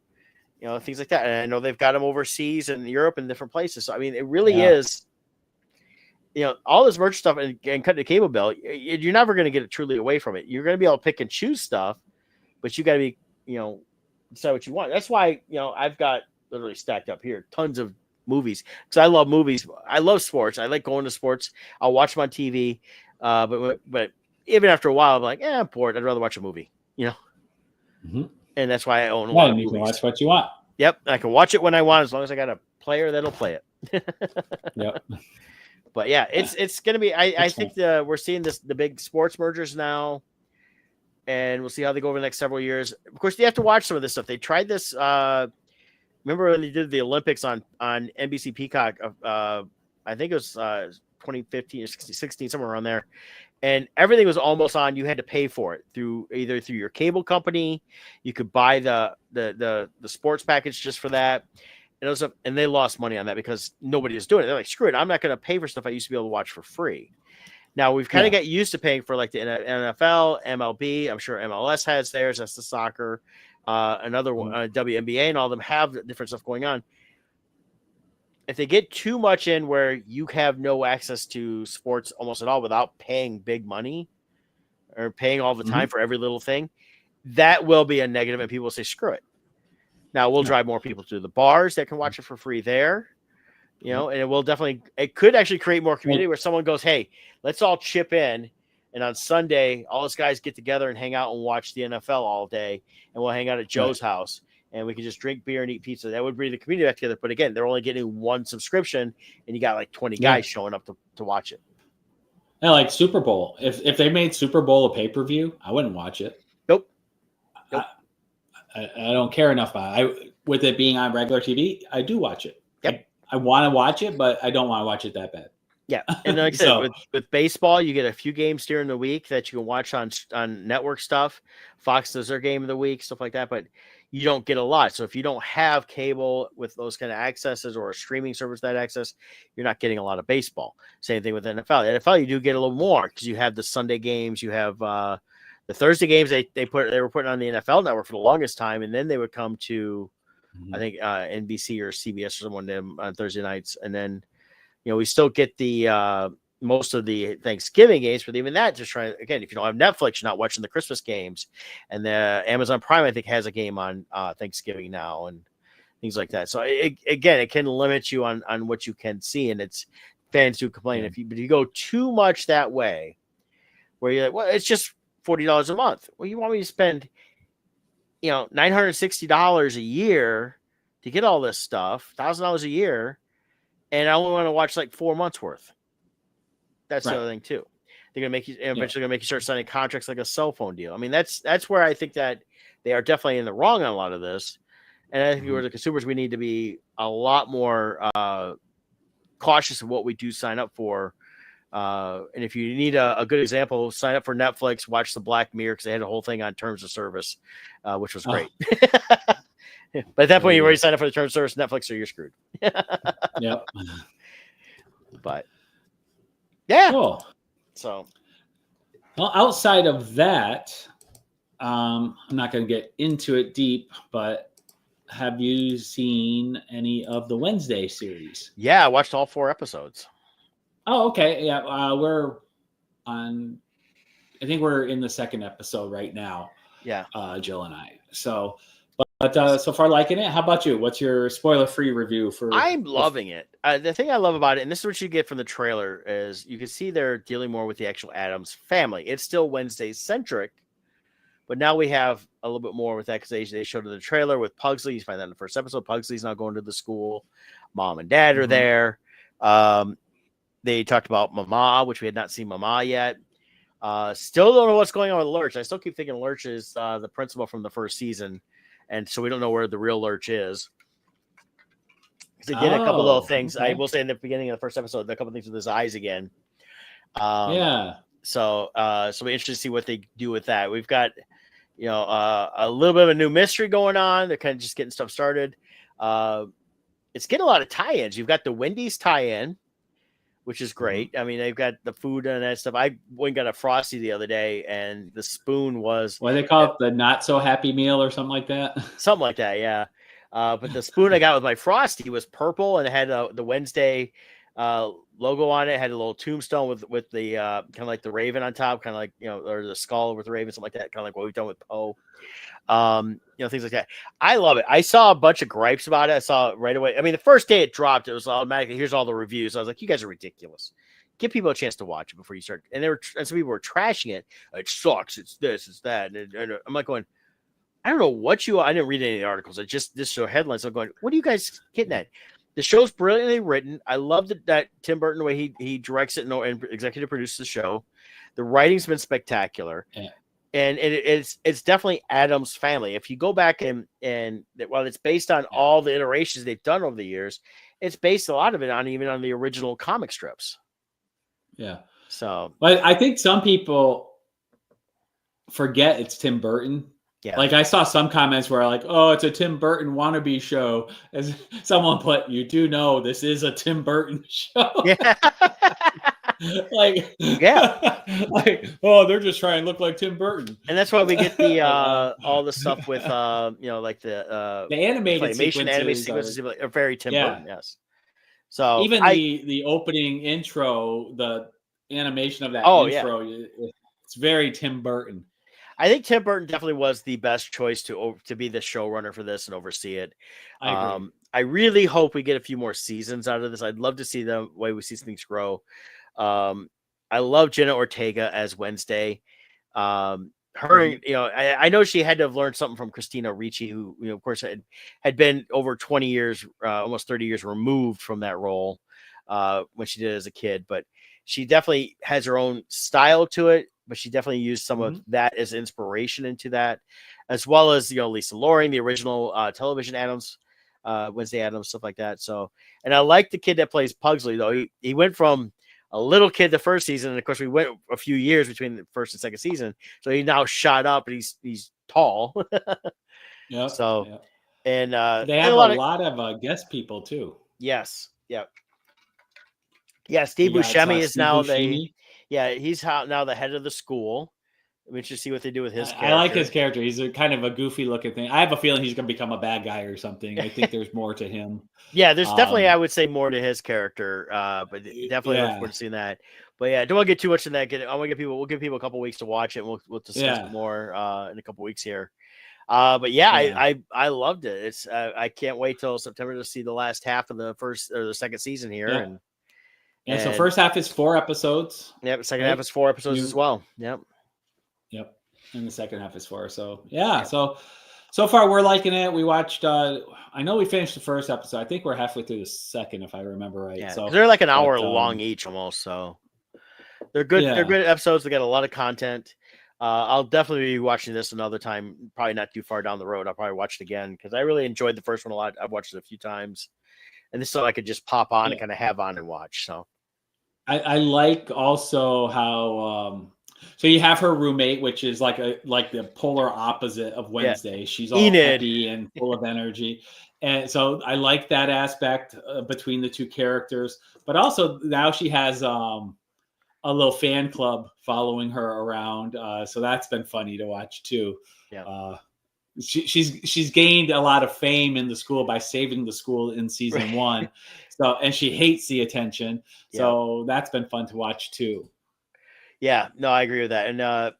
Speaker 2: things like that. And I know they've got them overseas and Europe and different places. So, I mean, it really is, all this merch stuff and cutting the cable bill, you're never going to get it truly away from it. You're going to be able to pick and choose stuff, but you got to be, decide what you want. That's why, I've got literally stacked up here tons of movies because I love movies. I love sports. I like going to sports. I'll watch them on TV. But even after a while, I'm like, I'm bored. I'd rather watch a movie, And that's why I own a lot of movies.
Speaker 1: You can watch what you want.
Speaker 2: Yep. I can watch it when I want, as long as I got a player that'll play it.
Speaker 1: Yep.
Speaker 2: But yeah, it's going to be, I think we're seeing the big sports mergers now, and we'll see how they go over the next several years. Of course, you have to watch some of this stuff. They tried this, remember when they did the Olympics on NBC Peacock? I think it was 2015 or 16, somewhere around there, and everything was almost on. You had to pay for it through your cable company. You could buy the sports package just for that, and they lost money on that because nobody was doing it. They're like, screw it, I'm not going to pay for stuff I used to be able to watch for free. Now we've kind of got used to paying for like the NFL, MLB. I'm sure MLS has theirs. That's the soccer. Another one, WNBA, and all of them have different stuff going on. If they get too much in where you have no access to sports almost at all without paying big money or paying all the time for every little thing, that will be a negative, and people will say, screw it. Now we'll drive more people to the bars that can watch it for free there, and it could actually create more community where someone goes, hey, let's all chip in. And on Sunday, all us guys get together and hang out and watch the NFL all day, and we'll hang out at Joe's house. and we could just drink beer and eat pizza. That would bring the community back together. But again, they're only getting one subscription, and you got like 20 guys showing up to watch it.
Speaker 1: Yeah, like Super Bowl. If they made Super Bowl a pay-per-view, I wouldn't watch it.
Speaker 2: Nope.
Speaker 1: I don't care enough about it. With it being on regular TV, I do watch it.
Speaker 2: Yep.
Speaker 1: I want to watch it, but I don't want to watch it that bad.
Speaker 2: Yeah, and like I said, with baseball, you get a few games during the week that you can watch on network stuff. Fox does their game of the week, stuff like that, but you don't get a lot. So if you don't have cable with those kind of accesses or a streaming service that access, you're not getting a lot of baseball. Same thing with NFL. NFL, you do get a little more because you have the Sunday games, you have the Thursday games. They were putting on the NFL Network for the longest time, and then they would come to I think NBC or CBS or someone on Thursday nights, and then. We still get the most of the Thanksgiving games, but even that, just trying again, if you don't have Netflix, you're not watching the Christmas games, and the Amazon Prime, I think, has a game on Thanksgiving now and things like that. So it can limit you on what you can see, and it's fans do complain if you go too much that way, where you're like, well, it's just $40 a month. Well, you want me to spend, $960 a year to get all this stuff, $1,000 a year. And I only want to watch like 4 months worth. That's the other thing too. They're gonna make you eventually gonna make you start signing contracts like a cell phone deal. I mean, that's where I think that they are definitely in the wrong on a lot of this. And I think we're the consumers, we need to be a lot more cautious of what we do sign up for. And if you need a good example, sign up for Netflix, watch the Black Mirror because they had a whole thing on terms of service, which was great. But at that point, you already signed up for the term of service Netflix, or you're screwed.
Speaker 1: Yep.
Speaker 2: But yeah.
Speaker 1: Cool.
Speaker 2: So,
Speaker 1: well, outside of that, I'm not going to get into it deep, but have you seen any of the Wednesday series?
Speaker 2: Yeah, I watched all 4 episodes.
Speaker 1: Oh, okay. Yeah, we're on. I think we're in the 2nd episode right now.
Speaker 2: Yeah,
Speaker 1: Jill and I. So. But so far, liking it. How about you? What's your spoiler-free review for?
Speaker 2: I'm loving it. The thing I love about it, and this is what you get from the trailer, is you can see they're dealing more with the actual Addams family. It's still Wednesday-centric, but now we have a little bit more with that because they showed in the trailer with Pugsley. You find that in the first episode. Pugsley's now going to the school. Mom and Dad are there. They talked about Mama, which we had not seen Mama yet. Still don't know what's going on with Lurch. I still keep thinking Lurch is the principal from the first season. And so we don't know where the real Lurch is. They did a couple of little things. Okay. I will say in the beginning of the first episode, a couple of things with his eyes again. So we're interested to see what they do with that. We've got, a little bit of a new mystery going on. They're kind of just getting stuff started. It's getting a lot of tie-ins. You've got the Wendy's tie-in, which is great. I mean, they've got the food and that stuff. I went and got a Frosty the other day, and the spoon was...
Speaker 1: What do they call it? The not-so-happy meal or something like that?
Speaker 2: Something like that, yeah. But the spoon I got with my Frosty was purple, and it had the Wednesday logo on it. It had a little tombstone with the kind of like the raven on top, kind of like, or the skull with the raven, something like that, kind of like what we've done with Poe. Things like that. I love it. I saw a bunch of gripes about it. I saw it right away. I mean, the first day it dropped, it was automatically, here's all the reviews. I was like, you guys are ridiculous. Give people a chance to watch it before you start. And some people were trashing it. It sucks. It's this, it's that. And I'm like going, I don't know I didn't read any of the articles. I just, this show headlines. I'm going, what are you guys getting at? The show's brilliantly written. I love that Tim Burton, the way he directs it and executive produces the show. The writing's been spectacular. Yeah. And it's definitely Addams Family. If you go back and while it's based on all the iterations they've done over the years, it's based a lot of it on even on the original comic strips.
Speaker 1: Yeah.
Speaker 2: So,
Speaker 1: but I think some people forget it's Tim Burton. Yeah. Like I saw some comments where like, oh, it's a Tim Burton wannabe show. As someone put, you do know this is a Tim Burton show. Yeah. Like, oh, they're just trying to look like Tim Burton.
Speaker 2: And that's why we get the all the stuff with like the
Speaker 1: animated
Speaker 2: sequences are very Tim Burton, yes. So
Speaker 1: even the opening intro, the animation of that intro, it's very Tim Burton.
Speaker 2: I think Tim Burton definitely was the best choice to be the showrunner for this and oversee it. I agree. I really hope we get a few more seasons out of this. I'd love to see the way we see things grow. I love Jenna Ortega as Wednesday. her, you know, I know she had to have learned something from Christina Ricci, who, you know, of course had been over 20 years, almost 30 years removed from that role when she did it as a kid, but she definitely has her own style to it, but she definitely used some of that as inspiration into that, as well as, you know, Lisa Loring, the original television Addams, Wednesday Addams, stuff like that. So, and I like the kid that plays Pugsley, though. He went from a little kid the first season, and of course we went a few years between the first and second season, so he now shot up and he's tall.
Speaker 1: Yep.
Speaker 2: So,
Speaker 1: Yep.
Speaker 2: and
Speaker 1: They have
Speaker 2: a
Speaker 1: a
Speaker 2: lot of
Speaker 1: lot of guest people too.
Speaker 2: yes, yep. Yeah, Steve
Speaker 1: You got
Speaker 2: Buscemi is
Speaker 1: Steve
Speaker 2: now
Speaker 1: Buscemi.
Speaker 2: he's now the head of the school. I'm interested to see what they do with his
Speaker 1: I like his
Speaker 2: character.
Speaker 1: character. He's a kind of a goofy looking thing. I have a feeling he's going to become a bad guy or something. I think there's more to him.
Speaker 2: Yeah, there's definitely, I would say, more to his character, but definitely look
Speaker 1: Yeah.
Speaker 2: forward to seeing that. But yeah, don't want to get too much in that. We'll give people a couple weeks to watch it. And we'll discuss it more in a couple weeks here. But yeah, I loved it. It's I can't wait till September to see the last half of the first or the second season here.
Speaker 1: Yep.
Speaker 2: And
Speaker 1: so first half is 4 episodes.
Speaker 2: Yep, second half is 4 episodes as well. Yep.
Speaker 1: And the second half is 4. So yeah, so far we're liking it. We watched I know we finished the first episode. I think we're halfway through the second, if I remember right.
Speaker 2: Yeah,
Speaker 1: so
Speaker 2: they're like an hour long each almost. So they're good.
Speaker 1: Yeah.
Speaker 2: They're good episodes. They got a lot of content. I'll definitely be watching this another time. Probably not too far down the road. I'll probably watch it again because I really enjoyed the first one a lot. I've watched it a few times, and this is so I could just pop on and kind of have on and watch. So
Speaker 1: I like also how so you have her roommate, which is like the polar opposite of Wednesday. Yeah. She's all
Speaker 2: Enid.
Speaker 1: happy and full of energy. And so I like that aspect between the two characters. But also now she has a little fan club following her around. So that's been funny to watch too.
Speaker 2: Yeah.
Speaker 1: She's gained a lot of fame in the school by saving the school in season 1. So, and she hates the attention. So that's been fun to watch too.
Speaker 2: Yeah, no, I agree with that. And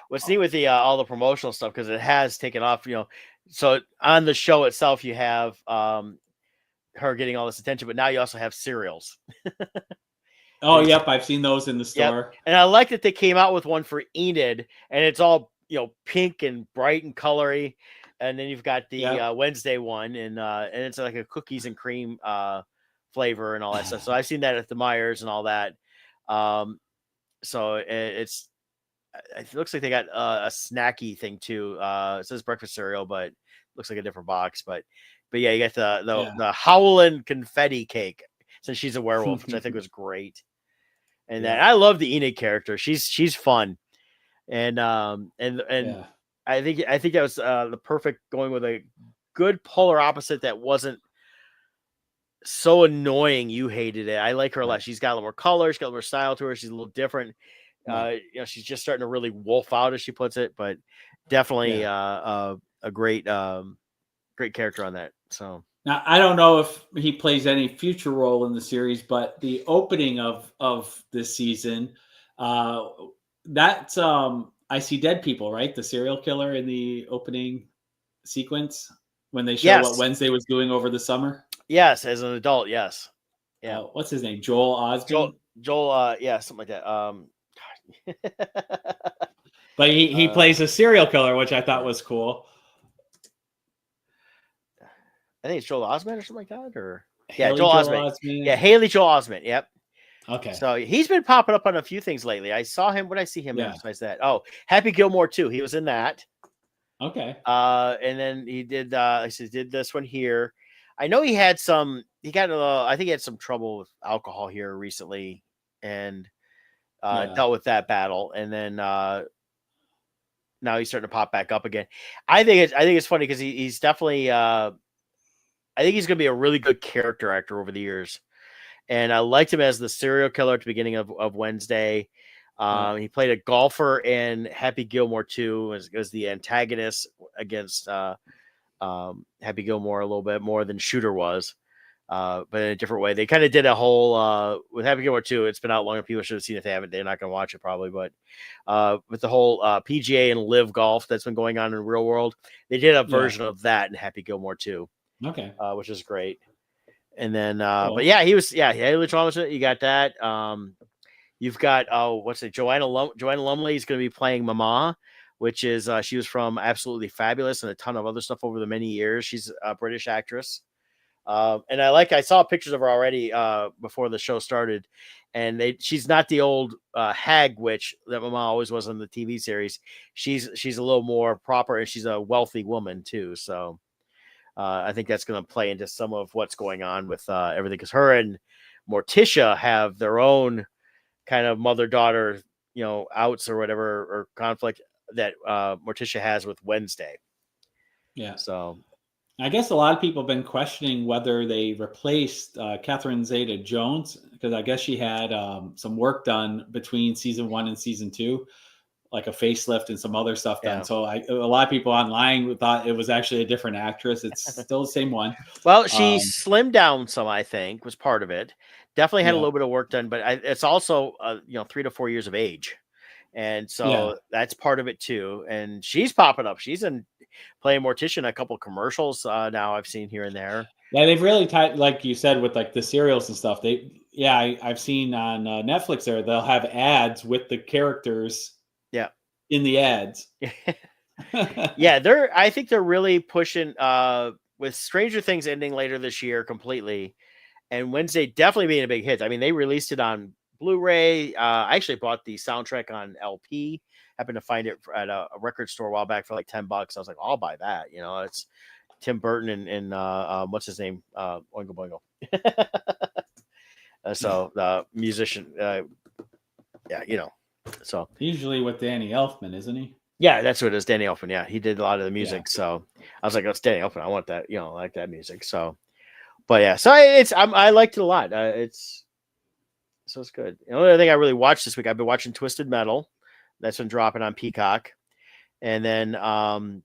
Speaker 2: what's neat with the all the promotional stuff, because it has taken off, you know. So on the show itself, you have her getting all this attention, but now you also have cereals.
Speaker 1: Oh, yep, I've seen those in the store.
Speaker 2: Yep. And I like that they came out with one for Enid, and it's all, you know, pink and bright and colory. And then you've got the Wednesday one, and it's like a cookies and cream flavor and all that stuff. So I've seen that at the Myers and all that. So it looks like they got a snacky thing too. It says breakfast cereal, but it looks like a different box. But yeah, you got the howling confetti cake, since she's a werewolf, which I think was great. And then I love the Enid character. She's fun, and I think that was the perfect going with a good polar opposite that wasn't so annoying you hated it. I like her a lot. She's got a little more color. She's got a little more style to her. She's a little different. You know, she's just starting to really wolf out, as she puts it, but definitely a great character on that. So
Speaker 1: now I don't know if he plays any future role in the series, but the opening of this season, that's I See Dead People, right? The serial killer in the opening sequence when they show what Wednesday was doing over the summer.
Speaker 2: Yes, as an adult, yes.
Speaker 1: Yeah. What's his name? Joel Osment?
Speaker 2: Joel, yeah, something like that.
Speaker 1: But he plays a serial killer, which I thought was cool.
Speaker 2: I think it's Joel Osment or something like that, or
Speaker 1: Haley Joel Osment.
Speaker 2: Yeah, Haley Joel Osment. Yep.
Speaker 1: Okay.
Speaker 2: So he's been popping up on a few things lately. I saw him. What did I see him in besides that? Oh, Happy Gilmore 2. He was in that.
Speaker 1: Okay.
Speaker 2: And then he did. Did this one here. I know he had some. He got. I think he had some trouble with alcohol here recently, and dealt with that battle. And then now he's starting to pop back up again. I think it's funny because he's definitely. I think he's going to be a really good character actor over the years. And I liked him as the serial killer at the beginning of Wednesday. He played a golfer in Happy Gilmore 2 as the antagonist against Happy Gilmore a little bit more than Shooter was, but in a different way. They kind of did a whole with Happy Gilmore 2. It's been out longer. People should have seen it. If they haven't, they're not going to watch it probably. But with the whole PGA and live golf that's been going on in the real world, they did a version of that in Happy Gilmore 2.
Speaker 1: Okay.
Speaker 2: Which is great. And then, cool. But yeah, he was, Haley Joel Osment. You got that. You've got, Joanna Lumley is going to be playing Mama, which is she was from Absolutely Fabulous and a ton of other stuff over the many years. She's a British actress. And I saw pictures of her already before the show started, and she's not the old hag witch that my mom always was in the TV series. She's a little more proper, and she's a wealthy woman too. So I think that's going to play into some of what's going on with everything, because her and Morticia have their own kind of mother-daughter, outs or whatever, or conflict that Morticia has with Wednesday.
Speaker 1: Yeah.
Speaker 2: So
Speaker 1: I guess a lot of people have been questioning whether they replaced Catherine Zeta-Jones, because I guess she had some work done between season 1 and season 2, like a facelift and some other stuff done.
Speaker 2: Yeah.
Speaker 1: So a lot of people online thought it was actually a different actress. It's still the same one.
Speaker 2: Well, she slimmed down some, I think, was part of it. Definitely had a
Speaker 1: Yeah.
Speaker 2: little bit of work done, but it's also 3 to 4 years of age, and so that's part of it too. And she's popping up. She's playing Morticia in a couple commercials now I've seen here and there.
Speaker 1: Yeah, they've really tied, like you said, with like the cereals and stuff. I've seen on Netflix there, they'll have ads with the characters.
Speaker 2: Yeah.
Speaker 1: In the ads.
Speaker 2: Yeah, I think they're really pushing with Stranger Things ending later this year completely, and Wednesday definitely being a big hit. I mean, they released it on Blu-ray. I actually bought the soundtrack on LP. Happened to find it at a record store a while back for like $10. I was like, I'll buy that. It's Tim Burton and what's his name? Oingo Boingo. So the musician, so
Speaker 1: usually with Danny Elfman, isn't he?
Speaker 2: Yeah, that's what it is. Danny Elfman. Yeah, he did a lot of the music. Yeah. So I was like, "It's Danny Elfman. I want that. I like that music." So, but yeah, so I liked it a lot. It's good. The only other thing I really watched this week, I've been watching Twisted Metal. That's been dropping on Peacock, and then and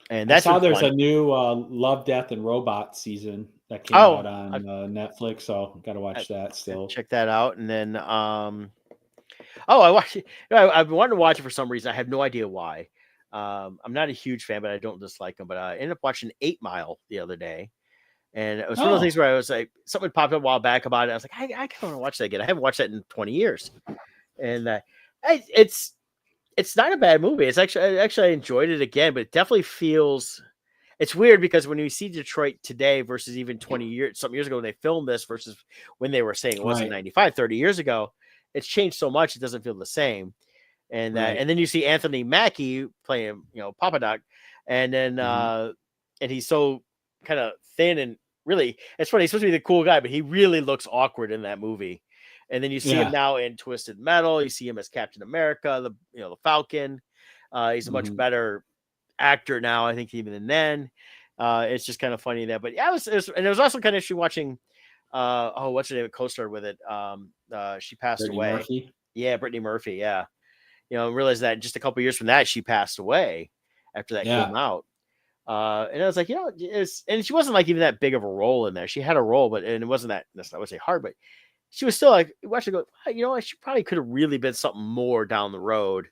Speaker 2: that's
Speaker 1: I saw there's a new Love, Death, and Robots season that came out on Netflix. So got to watch that still.
Speaker 2: Check that out, and then I watched it. I've been wanting to watch it for some reason. I have no idea why. I'm not a huge fan, but I don't dislike them. But I ended up watching 8 Mile the other day. And it was one of those things where I was like, something popped up a while back about it. I was like, I kind of want to watch that again. I haven't watched that in 20 years. And it's not a bad movie. It's actually I enjoyed it again, but it definitely feels, it's weird because when you see Detroit today versus even 20 years, some years ago when they filmed this versus when they were saying it wasn't 95, 30 years ago, it's changed so much. It doesn't feel the same. And and then you see Anthony Mackie playing, Papa Doc, and then and he's so kind of thin and really, it's funny. He's supposed to be the cool guy, but he really looks awkward in that movie. And then you see him now in Twisted Metal. You see him as Captain America, the Falcon. He's a much better actor now, I think, even than then. It's just kind of funny that, but yeah, it was also kind of interesting watching. What's her name? Co-starred with it. She passed away.
Speaker 1: Murphy?
Speaker 2: Yeah, Brittany Murphy. Yeah, realized that just a couple years from that, she passed away after that came out. And I was like, and she wasn't like even that big of a role in there. She had a role, and it wasn't that, I would say hard, but she was still like, watch it go, she probably could have really been something more down the road.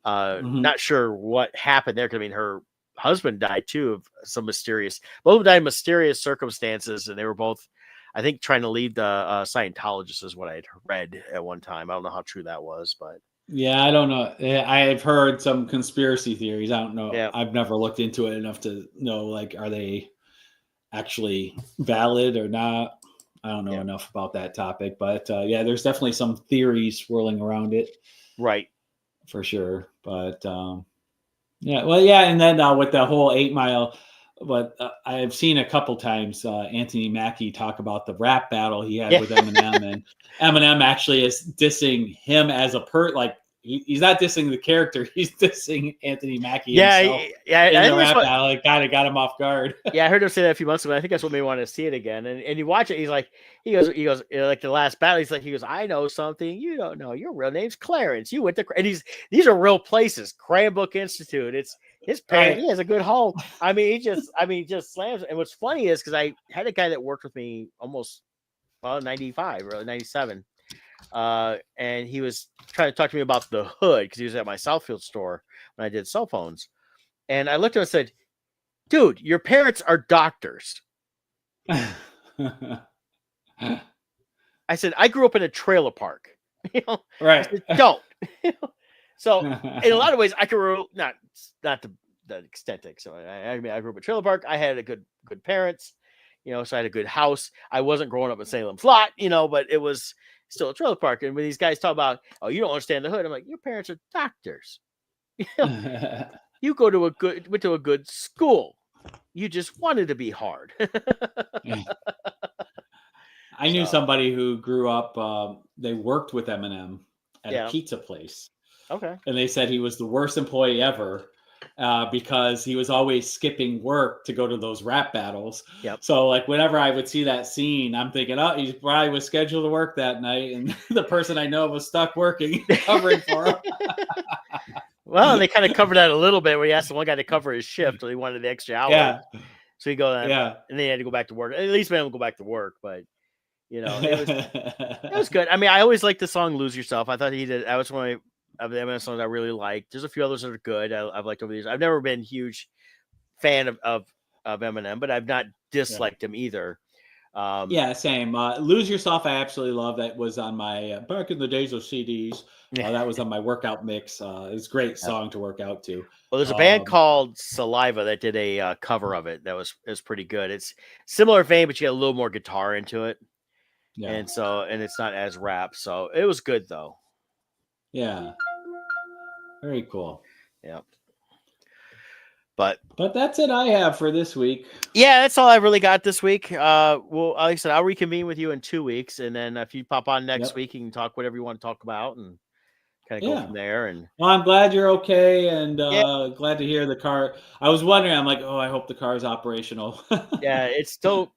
Speaker 2: Not sure what happened there. 'Cause, I mean, her husband died too of some both of them died in mysterious circumstances, and they were both, I think, trying to lead the Scientologists is what I had read at one time. I don't know how true that was, but
Speaker 1: yeah, I don't know. I've heard some conspiracy theories. I don't know.
Speaker 2: Yeah.
Speaker 1: I've never looked into it enough to know, like, are they actually valid or not? I don't know enough about that topic, but there's definitely some theories swirling around it.
Speaker 2: Right.
Speaker 1: For sure. But and then with the whole 8 Mile, but I've seen a couple times Anthony Mackie talk about the rap battle he had with Eminem, and Eminem actually is dissing him as a he's not dissing the character, he's dissing Anthony Mackie himself. In the rap battle, it kind of got him off guard.
Speaker 2: Yeah, I heard him say that a few months ago. I think that's what made me want to see it again. And you watch it, he goes, like the last battle, he goes, I know something you don't know. Your real name's Clarence. You went to, and these are real places. Cranbrook Institute. It's his parents. Right. He has a good home. I mean, he just slams. And what's funny is because I had a guy that worked with me almost 95 or 97. And he was trying to talk to me about the hood because he was at my Southfield store when I did cell phones. And I looked at him and said, dude, your parents are doctors. I said, I grew up in a trailer park.
Speaker 1: Right.
Speaker 2: I said, don't. So in a lot of ways, I can not to the extent that. So I mean, I grew up in a trailer park. I had a good parents, so I had a good house. I wasn't growing up in Salem's Lot, but it was still a trailer park. And when these guys talk about, oh, you don't understand the hood, I'm like, your parents are doctors. You went to a good school. You just wanted to be hard.
Speaker 1: I knew somebody who grew up. They worked with Eminem at a pizza place.
Speaker 2: Okay.
Speaker 1: And they said he was the worst employee ever because he was always skipping work to go to those rap battles.
Speaker 2: Yep.
Speaker 1: So like whenever I would see that scene, I'm thinking, oh, he probably was scheduled to work that night, and the person I know was stuck working, covering for him.
Speaker 2: Well, they kind of covered that a little bit where he asked the one guy to cover his shift, so he wanted the extra hour.
Speaker 1: Yeah.
Speaker 2: So he go, and then he had to go back to work. At least made him go back to work, but it was good. I mean, I always liked the song "Lose Yourself." I thought he did. That was one of the Eminem songs I really liked. There's a few others that are good. I've liked over the years. I've never been a huge fan of Eminem, but I've not disliked him either.
Speaker 1: Yeah, same. "Lose Yourself," I absolutely love. That was on my back in the days of CDs. That was on my workout mix. It was a great song to work out to.
Speaker 2: Well, there's a band called Saliva that did a cover of it that was pretty good. It's similar vein, but you get a little more guitar into it. Yeah. And it's not as rap, so it was good though.
Speaker 1: Yeah. Very cool.
Speaker 2: Yeah.
Speaker 1: But that's it I have for this week.
Speaker 2: Yeah, that's all I really got this week. Well, like I said, I'll reconvene with you in 2 weeks, and then if you pop on next week, you can talk whatever you want to talk about and kind of go from there. And
Speaker 1: well, I'm glad you're okay, and glad to hear the car. I was wondering, I'm like, oh, I hope the car is operational.
Speaker 2: It's still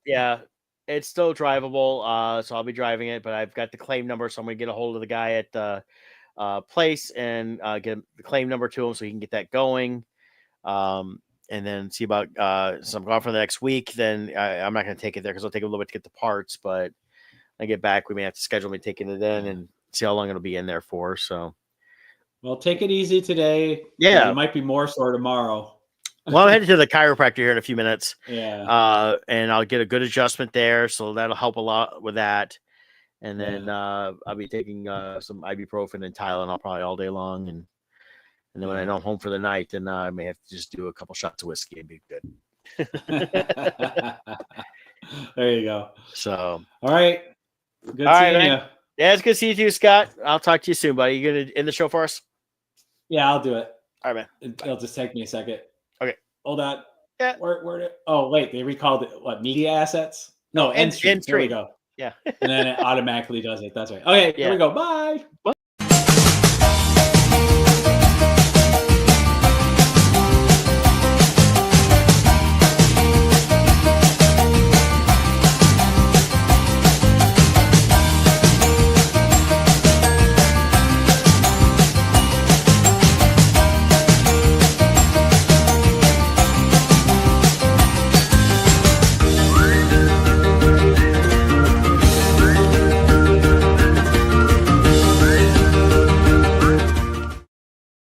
Speaker 2: drivable. So I'll be driving it, but I've got the claim number, so I'm gonna get a hold of the guy at the place and get the claim number to him so he can get that going. And then see about so I'm gone for the next week. Then I'm not going to take it there because it'll take a little bit to get the parts. But I get back, we may have to schedule me taking it in and see how long it'll be in there for. So,
Speaker 1: well, take it easy today.
Speaker 2: Yeah,
Speaker 1: you might be more sore tomorrow.
Speaker 2: Well, I'm headed to the chiropractor here in a few minutes.
Speaker 1: Yeah.
Speaker 2: And I'll get a good adjustment there, so that'll help a lot with that. And then I'll be taking some ibuprofen and Tylenol probably all day long, and then when I know I'm home for the night, then I may have to just do a couple shots of whiskey and be good.
Speaker 1: There you go.
Speaker 2: So,
Speaker 1: all right. Good seeing you.
Speaker 2: Yeah, it's good seeing you, Scott. I'll talk to you soon, buddy. You gonna end the show for us?
Speaker 1: Yeah, I'll do it.
Speaker 2: All right, man.
Speaker 1: It'll just take me a second.
Speaker 2: Okay.
Speaker 1: Hold on.
Speaker 2: Yeah.
Speaker 1: Oh, wait. They recalled it. What, media assets? No, end stream. There we go.
Speaker 2: Yeah.
Speaker 1: And then it automatically does it. That's right. Okay. Here we go. Bye.